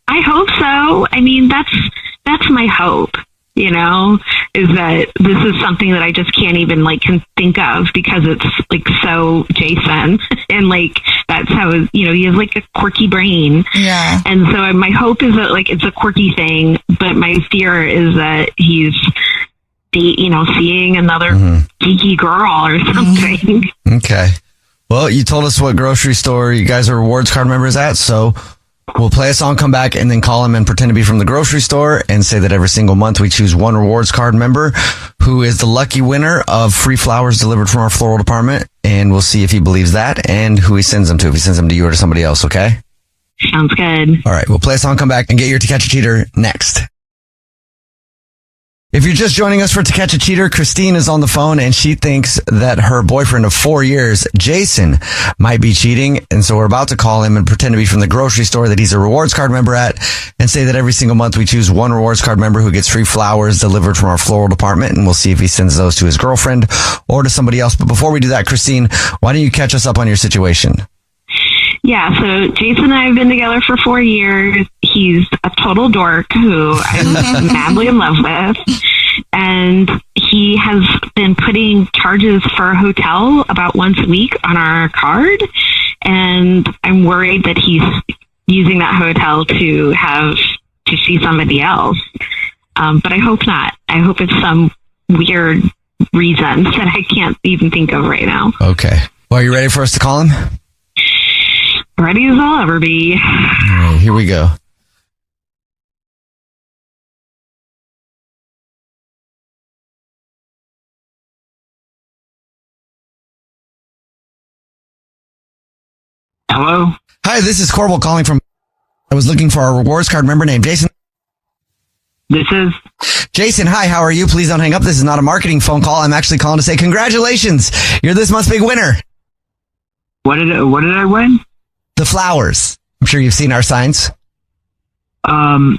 I hope so. I mean, that's my hope, you know, is that this is something that I just can't even like think of, because it's like so Jason, and like that's how, you know, he has like a quirky brain. Yeah. And so my hope is that like it's a quirky thing, but my fear is that he's, you know, seeing another geeky girl or something. Okay. Well, you told us what grocery store you guys are rewards card members at, so we'll play a song, come back, and then call him and pretend to be from the grocery store and say that every single month we choose one rewards card member who is the lucky winner of free flowers delivered from our floral department. And we'll see if he believes that and who he sends them to, if he sends them to you or to somebody else, okay? Sounds good. All right, we'll play a song, come back, and get your To Catch a Cheater next. If you're just joining us for To Catch a Cheater, Christine is on the phone and she thinks that her boyfriend of 4 years, Jason, might be cheating. And so we're about to call him and pretend to be from the grocery store that he's a rewards card member at and say that every single month we choose one rewards card member who gets free flowers delivered from our floral department. And we'll see if he sends those to his girlfriend or to somebody else. But before we do that, Christine, why don't you catch us up on your situation? Yeah, so Jason and I have been together for 4 years. He's a total dork who I'm madly in love with. And he has been putting charges for a hotel about once a week on our card. And I'm worried that he's using that hotel to see somebody else. But I hope not. I hope it's some weird reason that I can't even think of right now. Okay. Well, are you ready for us to call him? Ready as I'll ever be. All right, here we go. Hello? Hi, this is Corbel calling from... I was looking for a rewards card member named Jason. This is? Jason, hi, how are you? Please don't hang up. This is not a marketing phone call. I'm actually calling to say congratulations. You're this month's big winner. What did I win? The flowers. I'm sure you've seen our signs. Oh,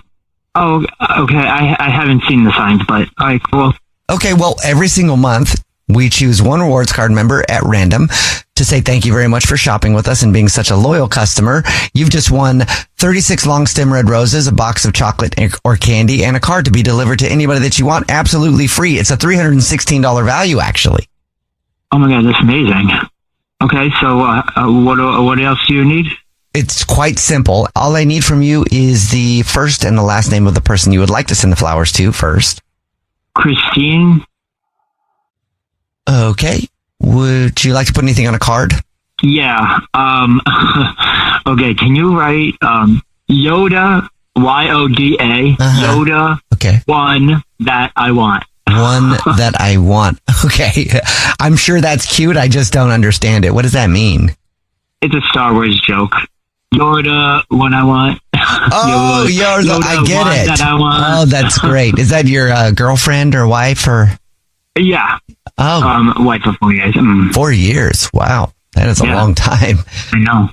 okay. I haven't seen the signs, but all right, cool. Okay, well, every single month we choose one rewards card member at random to say thank you very much for shopping with us and being such a loyal customer. You've just won 36 long stem red roses, a box of chocolate or candy, and a card to be delivered to anybody that you want absolutely free. It's a $316 value, actually. Oh my God, that's amazing. Okay, so what else do you need? It's quite simple. All I need from you is the first and the last name of the person you would like to send the flowers to first. Christine. Okay. Would you like to put anything on a card? Yeah. Okay, can you write Yoda, Yoda, Yoda, okay. One that I want. One that I want. Okay. I'm sure that's cute. I just don't understand it. What does that mean? It's a Star Wars joke. Yoda, one I want. Oh, Yoda, I get it. That I want. Oh, that's great. Is that your girlfriend or wife or? Yeah. Oh. Wife for 4 years. 4 years. Wow. That is a long time. I know.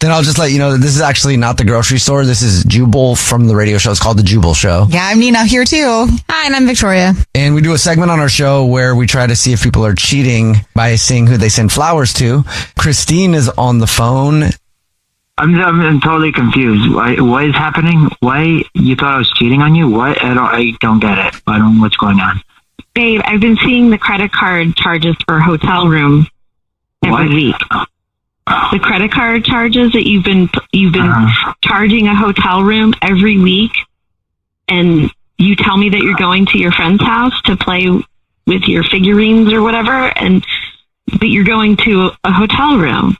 Then I'll just let you know that this is actually not the grocery store. This is Jubal from the radio show. It's called The Jubal Show. Yeah, I'm Nina here too. Hi, and I'm Victoria. And we do a segment on our show where we try to see if people are cheating by seeing who they send flowers to. Christine is on the phone. I'm totally confused. What is happening? Why you thought I was cheating on you? What? I don't get it. I don't know what's going on. Babe, I've been seeing the credit card charges for a hotel room every week. The credit card charges that you've been charging a hotel room every week, and you tell me that you're going to your friend's house to play with your figurines or whatever, but you're going to a hotel room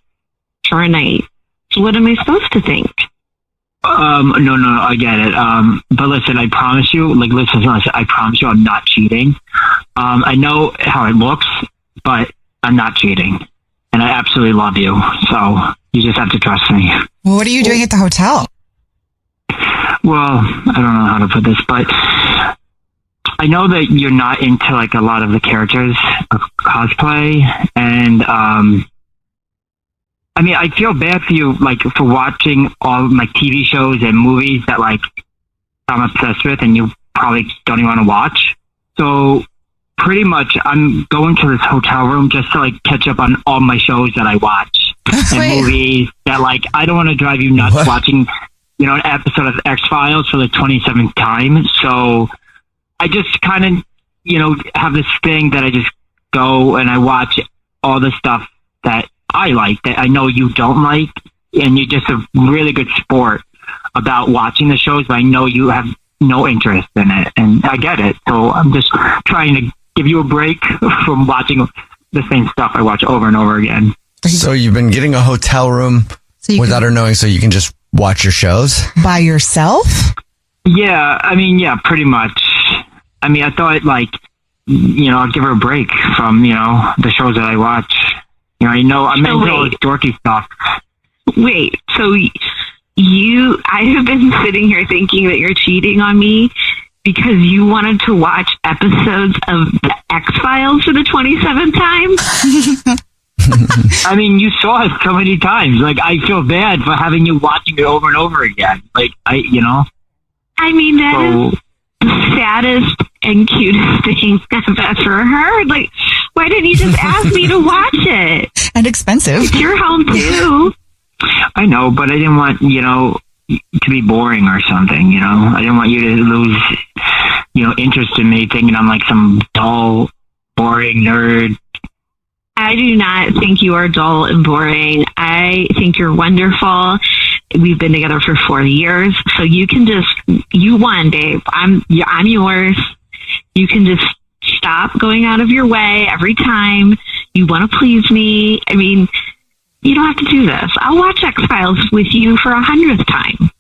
for a night. So what am I supposed to think? No, I get it. But listen, I promise you, listen, I promise you I'm not cheating. I know how it looks, but I'm not cheating. And I absolutely love you. So you just have to trust me. Well, what are you doing at the hotel? Well, I don't know how to put this, but I know that you're not into a lot of the characters of cosplay. And, I mean, I feel bad for you, for watching all my TV shows and movies that, I'm obsessed with and you probably don't even want to watch. So pretty much I'm going to this hotel room just to, catch up on all my shows that I watch and movies that, I don't want to drive you nuts watching, an episode of X-Files for the 27th time. So I just kind of, have this thing that I just go and I watch all the stuff that I like that I know you don't like, and you're just a really good sport about watching the shows, but I know you have no interest in it, and I get it. So I'm just trying to give you a break from watching the same stuff I watch over and over again. So you've been getting a hotel room without her knowing, so you can just watch your shows by yourself? Yeah, I mean, yeah, pretty much. I mean, I thought, like, I'll give her a break from, the shows that I watch. I'm into all this dorky stuff. Wait, so I have been sitting here thinking that you're cheating on me because you wanted to watch episodes of the X-Files for the 27th time? I mean, you saw it so many times. Like, I feel bad for having you watching it over and over again. Like, I mean, that is the saddest and cutest thing I've ever heard. Like, why didn't you just ask me to watch it? And expensive. It's your home, too. I know, but I didn't want, to be boring or something, I didn't want you to lose, interest in me thinking I'm like some dull, boring nerd. I do not think you are dull and boring. I think you're wonderful. We've been together for 4 years, so you can you won, Dave. I'm yours. You can just stop going out of your way every time you want to please me. I mean, you don't have to do this. I'll watch X-Files with you for 100th time.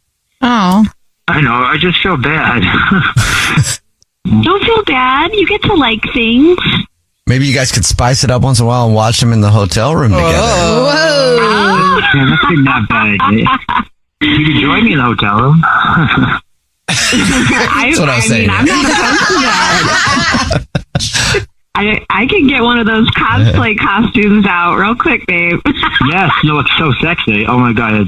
Oh. I know. I just feel bad. Don't feel bad. You get to like things. Maybe you guys could spice it up once in a while and watch them in the hotel room together. Whoa. Yeah, that's not a bad idea. You can join me in the hotel room. That's what I was saying. I'm not opposed to that. I can get one of those cosplay costumes out real quick, babe. Yes, you look so sexy. Oh my God.